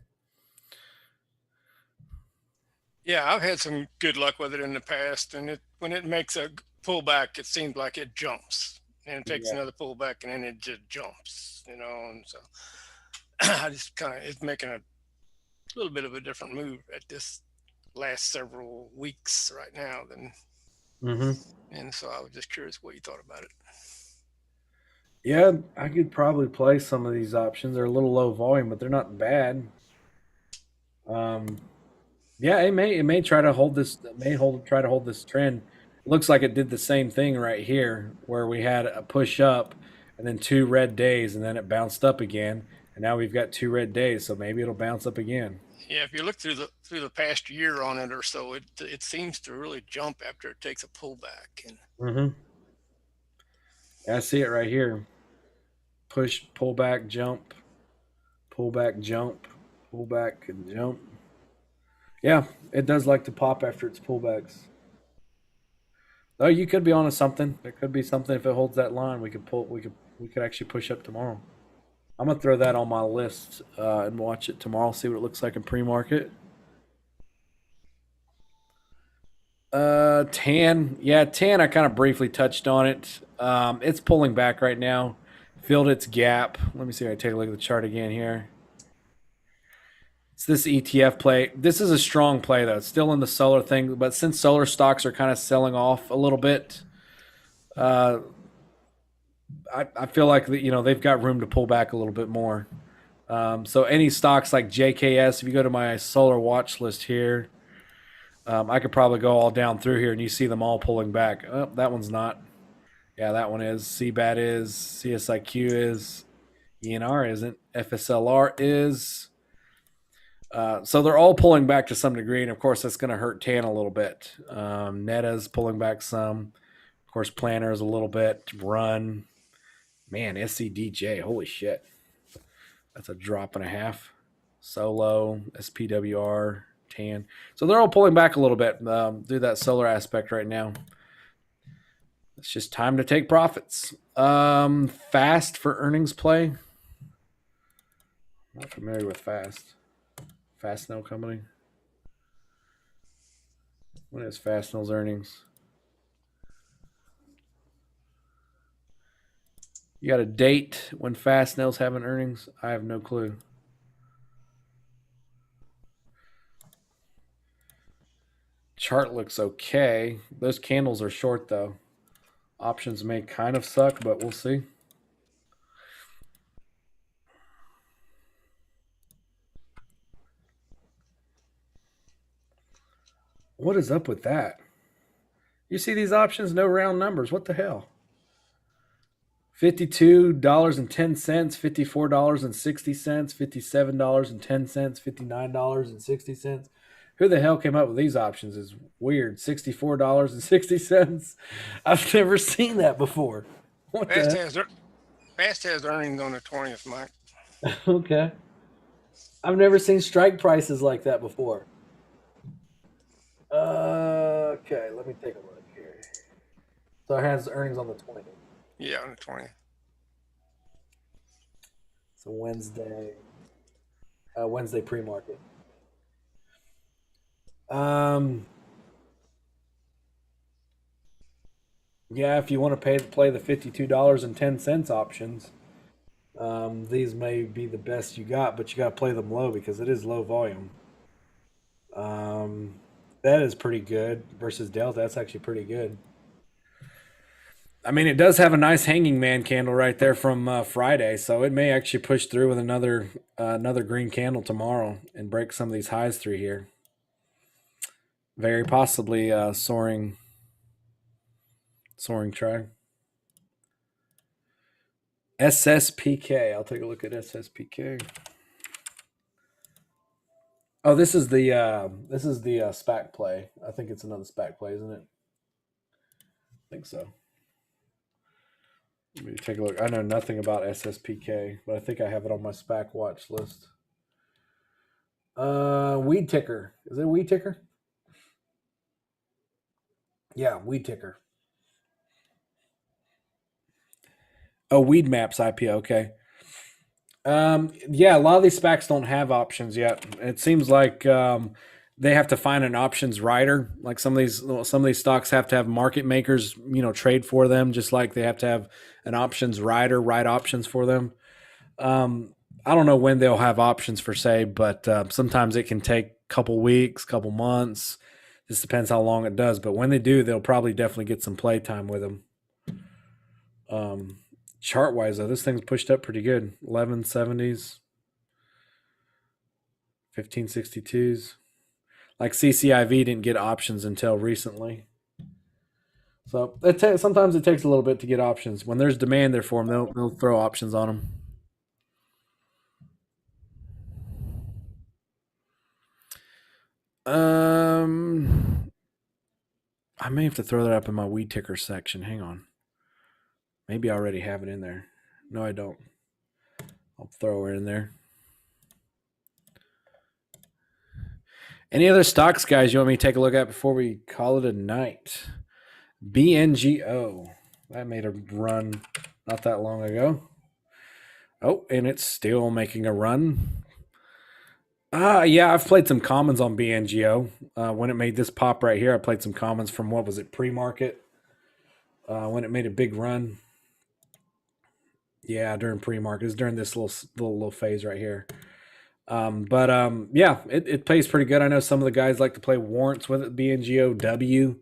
Yeah, I've had some good luck with it in the past, and when it makes a pullback, it seems like it jumps, and it takes another pullback, and then it just jumps, and so I just it's making a little bit of a different move at this last several weeks right now than, and so I was just curious what you thought about it. Yeah, I could probably play some of these options. They're a little low volume, but they're not bad. Yeah, it may try to hold this. Try to hold this trend. It looks like it did the same thing right here, where we had a push up, and then 2 red days, and then it bounced up again, and now we've got 2 red days. So maybe it'll bounce up again. Yeah, if you look through the past year on it or so, it seems to really jump after it takes a pullback. And I see it right here. Push, pullback, jump, pullback, jump, pullback, and jump. Yeah, it does like to pop after its pullbacks. Oh, you could be onto something. There could be something if it holds that line. We could actually push up tomorrow. I'm gonna throw that on my list and watch it tomorrow. See what it looks like in pre-market. Tan. Yeah, tan. I kind of briefly touched on it. It's pulling back right now. Filled its gap. Let me see if I take a look at the chart again here. It's this ETF play. This is a strong play, though. It's still in the solar thing, but since solar stocks are kind of selling off a little bit, I feel like they've got room to pull back a little bit more. So any stocks like JKS, if you go to my solar watch list here, I could probably go all down through here, and you see them all pulling back. Oh, that one's not. Yeah, that one is. CBAT is. CSIQ is. ENR isn't. FSLR is. So they're all pulling back to some degree, and of course that's going to hurt TAN a little bit. Neta's pulling back some. Of course, Planner is a little bit. Run. Man, SCDJ, holy shit. That's a drop and a half. Solo, SPWR, TAN. So they're all pulling back a little bit through that solar aspect right now. It's just time to take profits. Fast for earnings play. Not familiar with Fast. Fastenal Company. When is Fastenal's earnings? You got a date when Fastenal's having earnings? I have no clue. Chart looks okay. Those candles are short though. Options may kind of suck, but we'll see. What is up with that? You see these options, no round numbers. What the hell? $52.10, $54.60, $57.10, $59.60. Who the hell came up with these options is weird. $64.60. I've never seen that before. What Fast has earnings on the 20th, Mike. Okay. I've never seen strike prices like that before. Okay, let me take a look here. So it has earnings on the 20th. Yeah, on the 20th. So Wednesday pre-market. Yeah, if you want to play the $52.10 options, these may be the best you got, but you got to play them low because it is low volume. That is pretty good versus Delta. That's actually pretty good. I mean, it does have a nice hanging man candle right there from Friday, so it may actually push through with another green candle tomorrow and break some of these highs through here. Very possibly soaring try. SSPK. I'll take a look at SSPK. Oh, this is the SPAC play. I think it's another SPAC play, isn't it? I think so. Let me take a look. I know nothing about SSPK, but I think I have it on my SPAC watch list. Weed Ticker. Is it a Weed Ticker? Yeah, Weed Ticker. Oh, Weed Maps IPO. Okay. Yeah, a lot of these SPACs don't have options yet. It seems like they have to find an options writer. Like some of these stocks have to have market makers, trade for them, just like they have to have an options writer write options for them. I don't know when they'll have options for say, but sometimes it can take a couple weeks, couple months. This depends how long it does. But when they do, they'll probably definitely get some play time with them. Chart wise though, this thing's pushed up pretty good. 1170s, 1562s. Like CCIV didn't get options until recently. So sometimes it takes a little bit to get options. When there's demand there for them, they'll throw options on them. I may have to throw that up in my Weed Ticker section. Hang on. Maybe I already have it in there. No, I don't. I'll throw it in there. Any other stocks, guys, you want me to take a look at before we call it a night? BNGO. That made a run not that long ago. Oh, and it's still making a run. Yeah, I've played some commons on BNGO. When it made this pop right here, I played some commons from, what was it, pre-market? When it made a big run. Yeah, during pre-market. It's during this little phase right here. Yeah, it plays pretty good. I know some of the guys like to play warrants with it, BNGOW.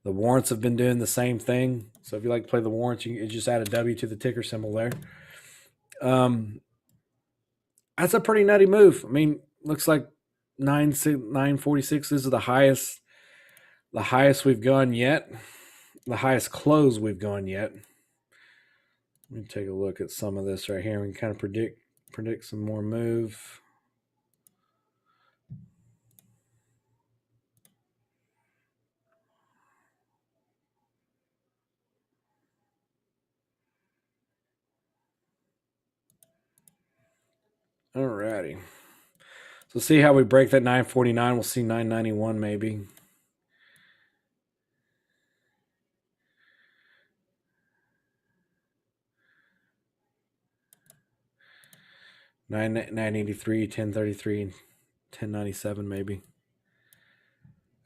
The warrants have been doing the same thing. So if you like to play the warrants, you just add a W to the ticker symbol there. That's a pretty nutty move. I mean, looks like 946 is the highest we've gone yet. The highest close we've gone yet. Let me take a look at some of this right here. We can kind of predict some more move. Alrighty. So see how we break that 949. We'll see 991 maybe. Nine 983, 1033, 1097 maybe.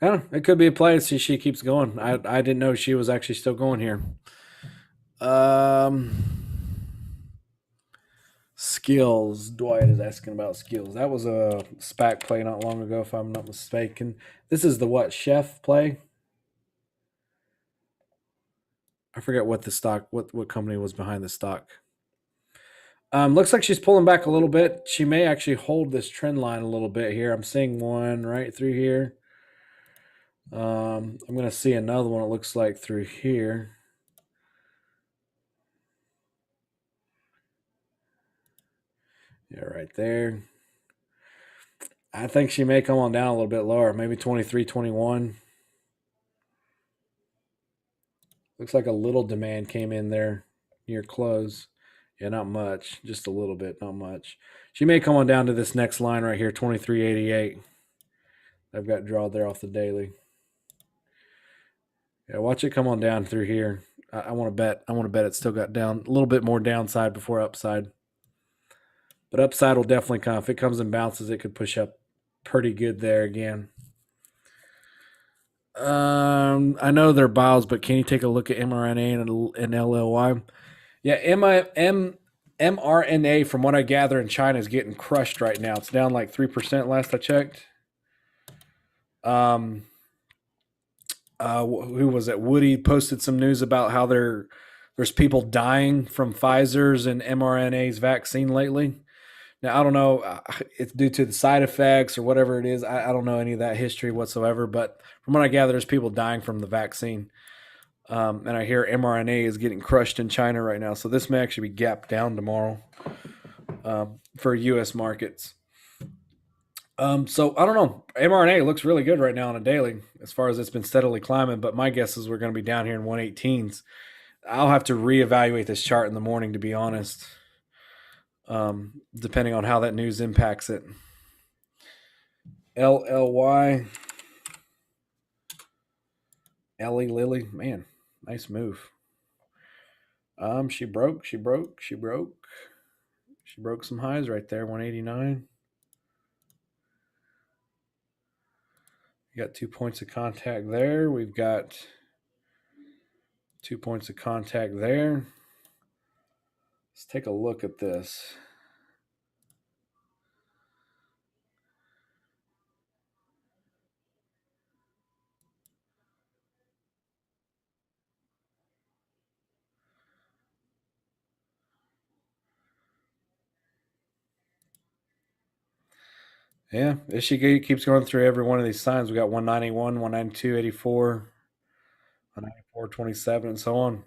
I don't know. It could be a play. See, she keeps going. I didn't know she was actually still going here. Skills. Dwight is asking about skills. That was a SPAC play not long ago, if I'm not mistaken. This is the what? Chef play? I forget what the stock, what company was behind the stock. Looks like she's pulling back a little bit. She may actually hold this trend line a little bit here. I'm seeing one right through here. I'm going to see another one, it looks like, through here. Yeah, right there. I think she may come on down a little bit lower, maybe 23, 21. Looks like a little demand came in there near close. Yeah, not much, just a little bit, not much. She may come on down to this next line right here, 23.88. I've got drawn there off the daily. Yeah, watch it come on down through here. I want to bet. I want to bet it's still got down a little bit more downside before upside. But upside will definitely come. If it comes and bounces, it could push up pretty good there again. I know they're bios, but can you take a look at mRNA and LLY? Yeah, mRNA, from what I gather in China, is getting crushed right now. It's down like 3% last I checked. Who was it? Woody posted some news about how there's people dying from Pfizer's and mRNA's vaccine lately. Now, I don't know, it's due to the side effects or whatever it is. I don't know any of that history whatsoever, but from what I gather, there's people dying from the vaccine. And I hear mRNA is getting crushed in China right now. So this may actually be gapped down tomorrow for U.S. markets. So I don't know. mRNA looks really good right now on a daily as far as it's been steadily climbing, but my guess is we're going to be down here in 118s. I'll have to reevaluate this chart in the morning, to be honest, depending on how that news impacts it. LLY. Ellie Lilly. Man, nice move. She broke some highs right there, 189. We got 2 points of contact there. We've got 2 points of contact there. Let's take a look at this. Yeah, if she keeps going through every one of these signs, we got 191, 192, 84, 194, 27, and so on.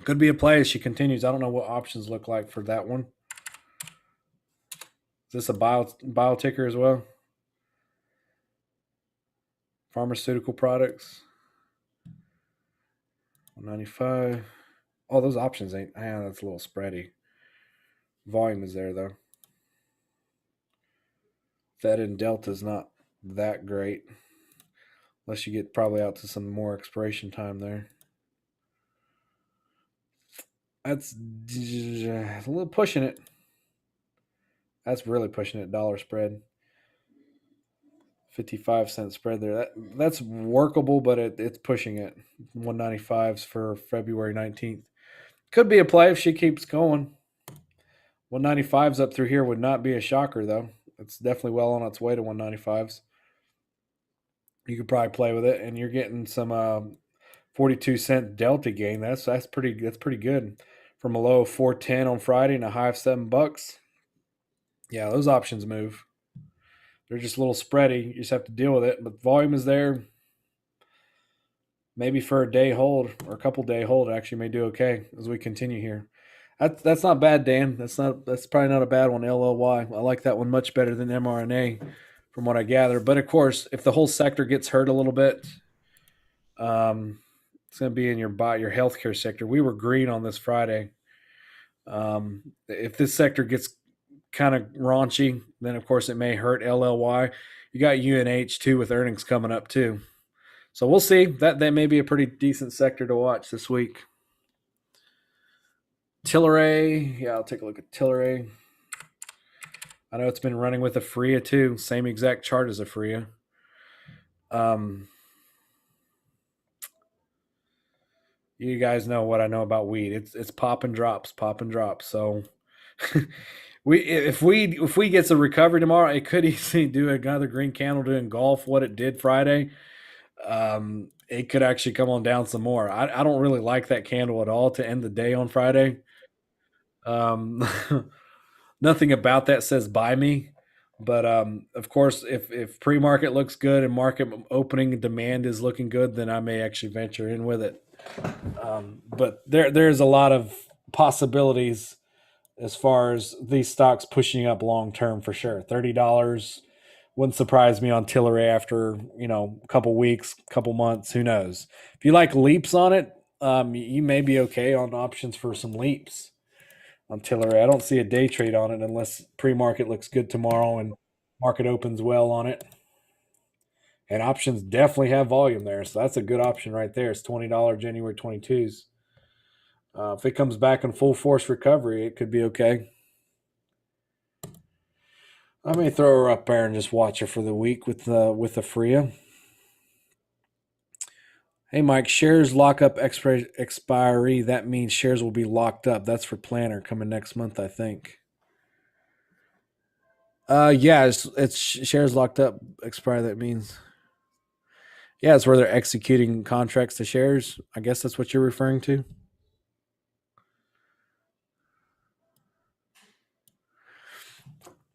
Could be a play as she continues. I don't know what options look like for that one. Is this a bio ticker as well? Pharmaceutical products. 195. Oh, those options ain't. That's a little spready. Volume is there though. Fed and Delta is not that great, unless you get probably out to some more expiration time there. That's a little pushing it. That's really pushing it. Dollar spread. 55-cent spread there. That's workable, but it's pushing it. 195s for February 19th. Could be a play if she keeps going. 195s up through here would not be a shocker, though. It's definitely well on its way to 195s. You could probably play with it, and you're getting some 42-cent delta gain. That's pretty good. From a low of 410 on Friday and a high of $7. Yeah, those options move. They're just a little spready. You just have to deal with it. But volume is there. Maybe for a day hold or a couple day hold, it actually may do okay as we continue here. That's not bad, Dan. That's probably not a bad one. LLY. I like that one much better than mRNA, from what I gather. But of course, if the whole sector gets hurt a little bit, it's going to be in your healthcare sector. We were green on this Friday. If this sector gets kind of raunchy, then of course it may hurt LLY. You got UNH too with earnings coming up too. So we'll see. That may be a pretty decent sector to watch this week. Tilray, yeah, I'll take a look at Tilray. I know it's been running with Aphria too. Same exact chart as Aphria. You guys know what I know about weed. It's pop and drops, pop and drops. So if we get some recovery tomorrow, it could easily do another green candle doing golf what it did Friday. It could actually come on down some more. I don't really like that candle at all to end the day on Friday. Um, nothing about that says buy me. But of course, if pre-market looks good and market opening demand is looking good, then I may actually venture in with it. But there's a lot of possibilities as far as these stocks pushing up long term for sure. $30 wouldn't surprise me on Tilray after a couple weeks, couple months. Who knows? If you like leaps on it, you may be okay on options for some leaps on Tilray. I don't see a day trade on it unless pre-market looks good tomorrow and market opens well on it. And options definitely have volume there, so that's a good option right there. It's $20 January 22s. If it comes back in full force recovery, it could be okay. I may throw her up there and just watch her for the week with Aphria. Hey, Mike, shares lockup expiry. That means shares will be locked up. That's for Planner coming next month, I think. Yeah, it's shares locked up expiry. That means, yeah, it's where they're executing contracts to shares. I guess that's what you're referring to.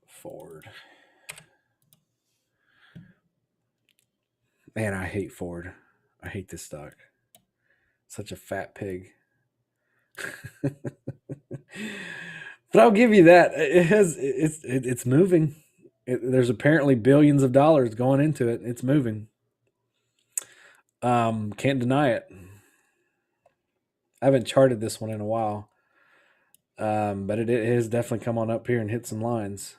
Ford. Man, I hate Ford. I hate this stock. Such a fat pig. But I'll give you that. It's moving. There's apparently billions of dollars going into it. It's moving. Can't deny it. I haven't charted this one in a while. But it has definitely come on up here and hit some lines.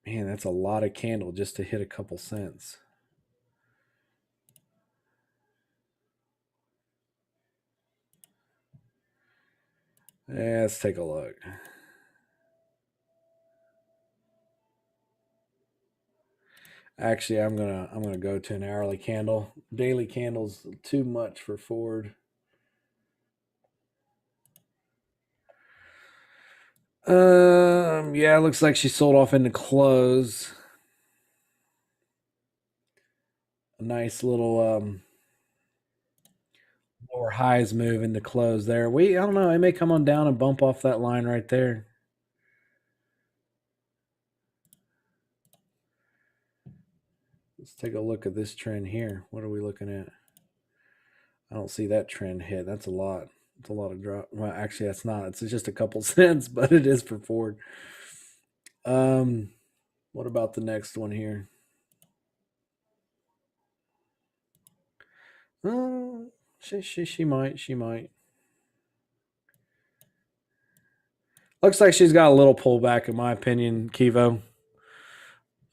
Man, that's a lot of candle just to hit a couple cents. Yeah, let's take a look. Actually, I'm gonna go to an hourly candle. Daily candles too much for Ford. Yeah, it looks like she sold off into close. A nice little lower highs move into close there. I don't know. It may come on down and bump off that line right there. Let's take a look at this trend here. What are we looking at? I don't see that trend hit. That's a lot. It's a lot of drop. Well, actually, that's not. It's just a couple cents, but it is for Ford. What about the next one here? She might. Looks like she's got a little pullback, in my opinion, Kivo.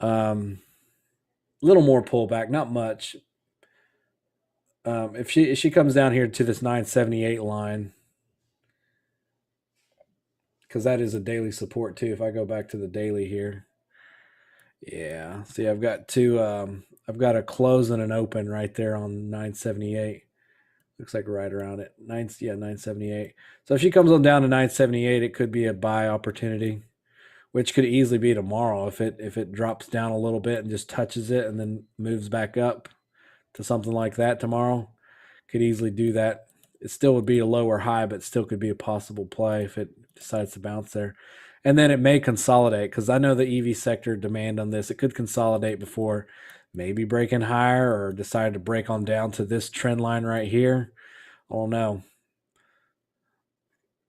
Little more pullback, not much. If she comes down here to this 978 line, because that is a daily support too. If I go back to the daily here, yeah. See, I've got two. I've got a close and an open right there on 978. Looks like right around it. 978. So if she comes on down to 978, it could be a buy opportunity, which could easily be tomorrow if it drops down a little bit and just touches it and then moves back up to something like that tomorrow. Could easily do that. It still would be a lower high, but still could be a possible play if it decides to bounce there. And then it may consolidate because I know the EV sector demand on this. It could consolidate before maybe breaking higher or decide to break on down to this trend line right here. I don't know.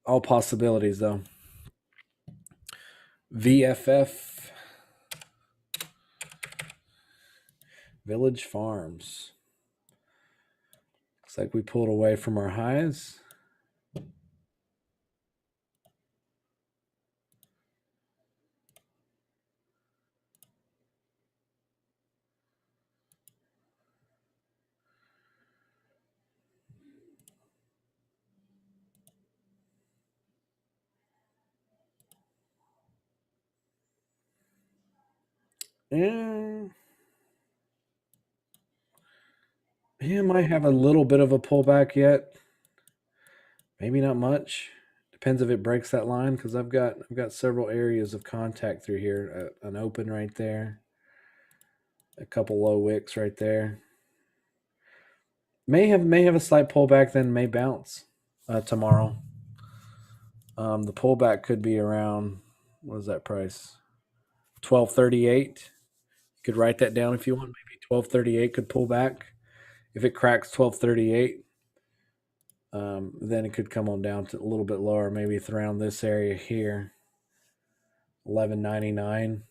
All possibilities though. VFF Village Farms. Looks like we pulled away from our highs. Yeah. Yeah, might have a little bit of a pullback yet. Maybe not much. Depends if it breaks that line because I've got several areas of contact through here. An open right there. A couple low wicks right there. May have a slight pullback, then may bounce tomorrow. The pullback could be around, what is that price? 1238. You could write that down if you want. Maybe 1238 could pull back. If it cracks 1238, then it could come on down to a little bit lower, maybe it's around this area here, 1199.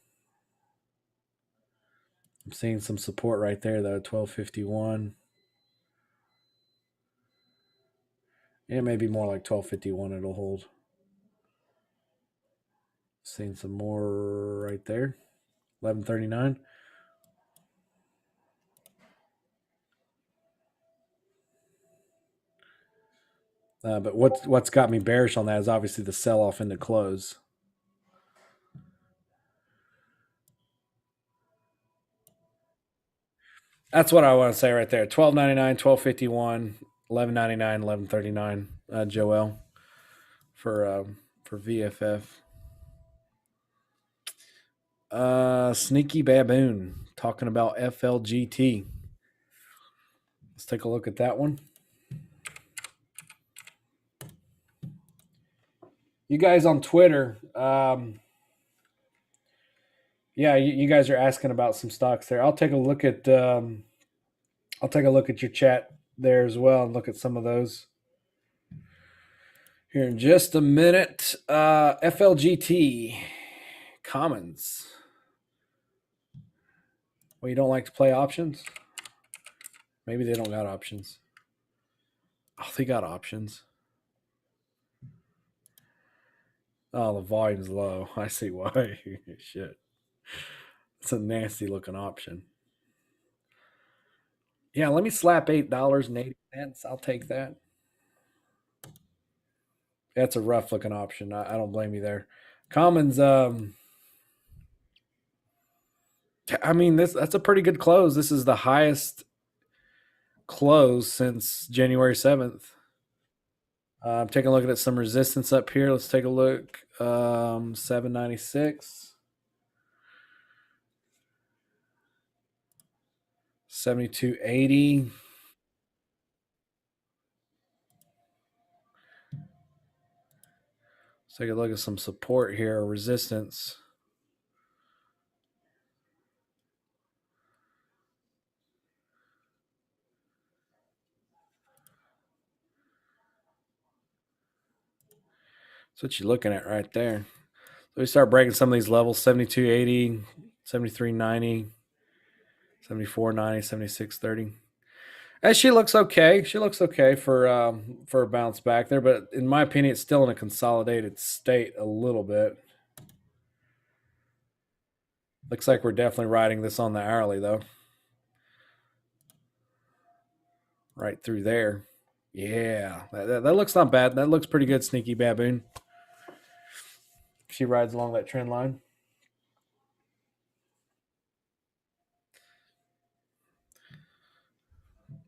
I'm seeing some support right there though, 1251. It may be more like 1251 it'll hold. Seeing some more right there, 1139. But what's got me bearish on that is obviously the sell off into close. That's what I want to say right there. 1299, 1251, 1199, 1139. Joel for VFF. Sneaky Baboon talking about FLGT. Let's take a look at that one. You guys on Twitter, yeah, you guys are asking about some stocks there. I'll take a look at your chat there as well and look at some of those here in just a minute. FLGT Commons. Well, you don't like to play options? Maybe they don't got options. Oh, they got options. Oh, the volume's low. I see why. Shit. It's a nasty looking option. Yeah, let me slap $8.80. I'll take that. That's a rough looking option. I don't blame you there. Commons, I mean, that's a pretty good close. This is the highest close since January 7th. I'm taking a look at some resistance up here. Let's take a look. 796. 7280. Let's take a look at some support here, or resistance. That's what you're looking at right there. So we start breaking some of these levels, 7280, 7390, 7490, 7630. And she looks okay. She looks okay for a bounce back there, but in my opinion, it's still in a consolidated state a little bit. Looks like we're definitely riding this on the hourly though. Right through there. Yeah, that looks not bad. That looks pretty good, Sneaky Baboon. She rides along that trend line.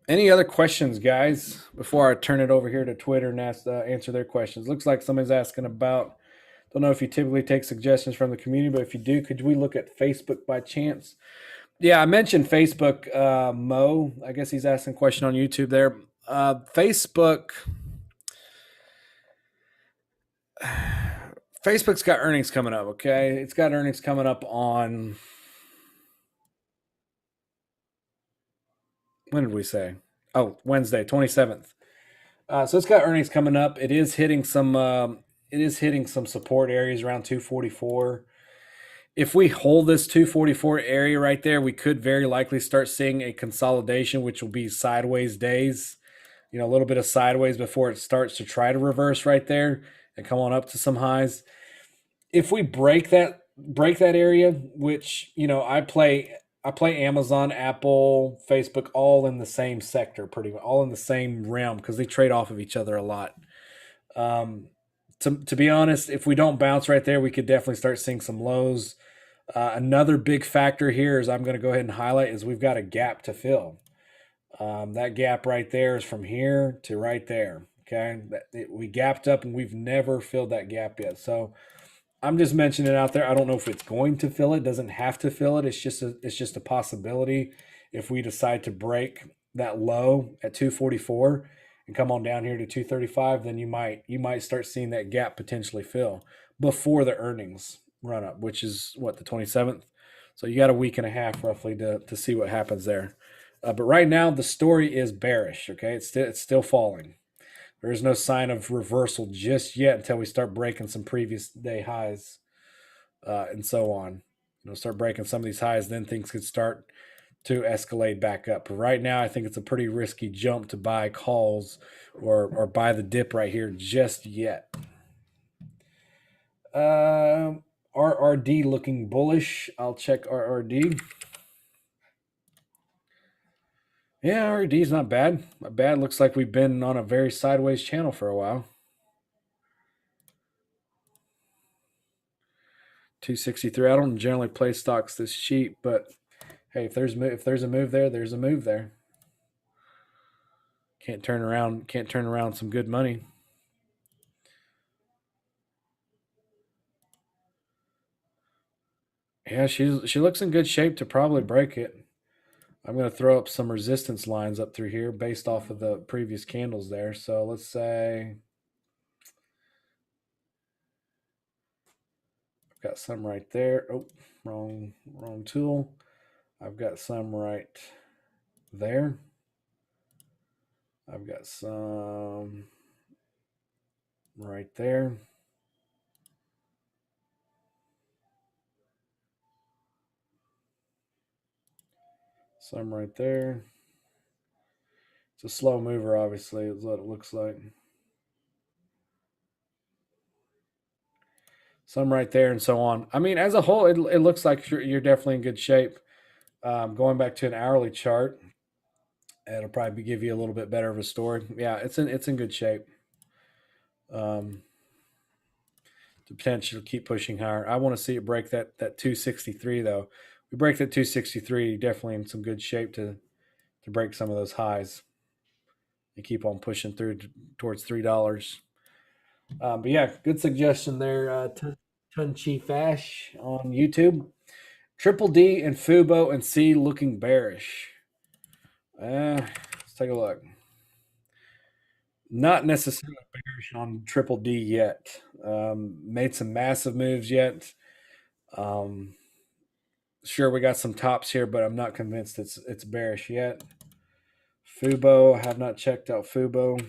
Any other questions, guys, before I turn it over here to Twitter and answer their questions? Looks like somebody's asking about, don't know if you typically take suggestions from the community, but if you do, could we look at Facebook by chance? Yeah, I mentioned Facebook, Mo. I guess he's asking a question on YouTube there. Facebook's got earnings coming up, okay? It's got earnings coming up on, when did we say? Oh, Wednesday, 27th. So it's got earnings coming up. It is hitting some support areas around 244. If we hold this 244 area right there, we could very likely start seeing a consolidation, which will be sideways days. A little bit of sideways before it starts to try to reverse right there and come on up to some highs. If we break that area, which I play Amazon, Apple, Facebook, all in the same sector, pretty much all in the same realm because they trade off of each other a lot. To be honest, if we don't bounce right there, we could definitely start seeing some lows. Another big factor here is I'm going to go ahead and highlight is we've got a gap to fill. That gap right there is from here to right there. Okay, we gapped up and we've never filled that gap yet. So I'm just mentioning it out there. I don't know if it's going to fill it. It doesn't have to fill it. It's just a possibility. If we decide to break that low at 244 and come on down here to 235, then you might start seeing that gap potentially fill before the earnings run up, which is what, the 27th. So you got a week and a half roughly to see what happens there. But right now the story is bearish. Okay, it's still falling. There is no sign of reversal just yet until we start breaking some previous day highs and so on. Start breaking some of these highs, then things could start to escalate back up. But right now, I think it's a pretty risky jump to buy calls or buy the dip right here just yet. RRD looking bullish. I'll check RRD. Yeah, RRD's not bad. Not bad. Looks like we've been on a very sideways channel for a while. 263. I don't generally play stocks this cheap, but hey, if there's a move there, there's a move there. Can't turn around some good money. Yeah, she looks in good shape to probably break it. I'm going to throw up some resistance lines up through here based off of the previous candles there. So let's say I've got some right there. Oh, wrong tool. I've got some right there. I've got some right there. Some right there. It's a slow mover, obviously, is what it looks like. Some right there and so on. I mean, as a whole, it looks like you're definitely in good shape. Going back to an hourly chart, it'll probably give you a little bit better of a story. Yeah, it's in good shape. The potential to keep pushing higher. I want to see it break that 263 though. If we break that 263, definitely in some good shape to break some of those highs and keep on pushing through towards $3. But yeah, good suggestion there, Tun Chi Fash on YouTube. Triple D and Fubo and C looking bearish. Let's take a look. Not necessarily bearish on Triple D yet. Made some massive moves yet. Sure, we got some tops here, but I'm not convinced it's bearish yet. Fubo, I have not checked out Fubo.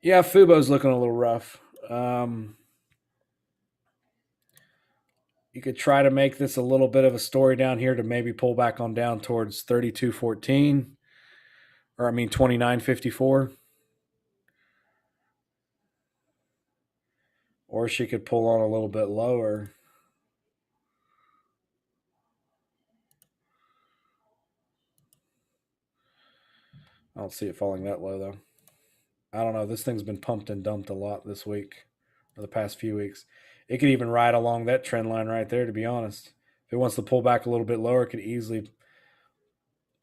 Yeah, Fubo's looking a little rough. You could try to make this a little bit of a story down here to maybe pull back on down towards 32.14, or I mean 29.54. Or she could pull on a little bit lower. I don't see it falling that low though. I don't know. This thing's been pumped and dumped a lot this week, or the past few weeks. It could even ride along that trend line right there, to be honest. If it wants to pull back a little bit lower, it could easily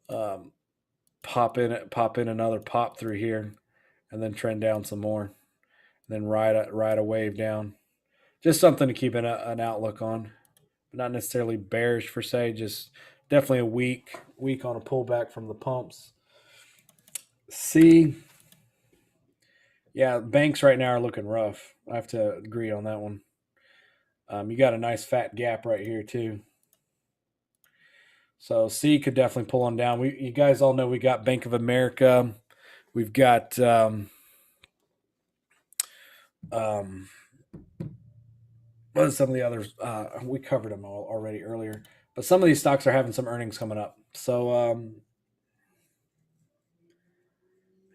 pop in another pop through here, and then trend down some more, and then ride a wave down. Just something to keep an outlook on, but not necessarily bearish per se. Just definitely a week on a pullback from the pumps. C. Yeah, banks right now are looking rough. I have to agree on that one. You got a nice fat gap right here too. So C could definitely pull on down. You guys all know we got Bank of America. We've got what are some of the others? We covered them all already earlier, but some of these stocks are having some earnings coming up. So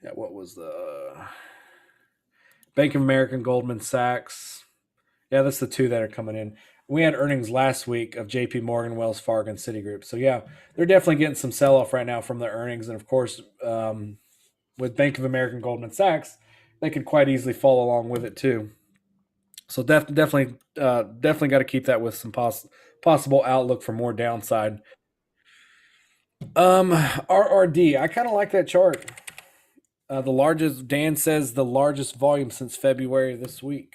yeah, what was the Bank of America and Goldman Sachs? Yeah, that's the two that are coming in. We had earnings last week of JP Morgan, Wells Fargo, and Citigroup. So yeah, they're definitely getting some sell off right now from the earnings. And of course, with Bank of America and Goldman Sachs, they could quite easily fall along with it too. So definitely got to keep that with some possible outlook for more downside. RRD, I kind of like that chart. The largest, Dan says, the largest volume since February this week.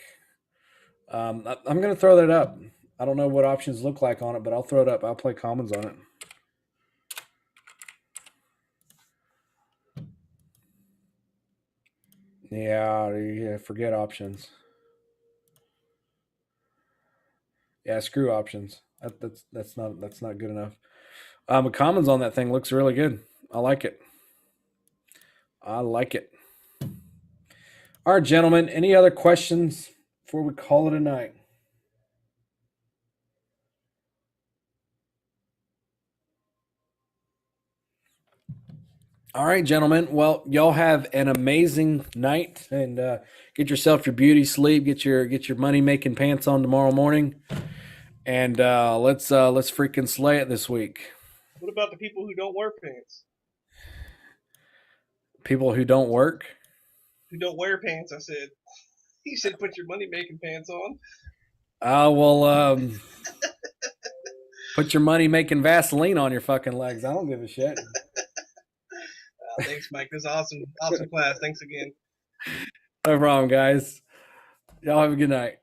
I'm going to throw that up. I don't know what options look like on it, but I'll throw it up. I'll play commons on it. Yeah, forget options. Yeah, screw options. That's not good enough. But commons on that thing looks really good. I like it. I like it. All right, gentlemen. Any other questions before we call it a night? All right, gentlemen. Well, y'all have an amazing night, and get yourself your beauty sleep. Get your money making pants on tomorrow morning, and let's freaking slay it this week. What about the people who don't wear pants? People who don't work? Who don't wear pants, I said. You said put your money making pants on. Put your money making Vaseline on your fucking legs. I don't give a shit. Thanks, Mike. This is awesome. Awesome class. Thanks again. No problem, guys. Y'all have a good night.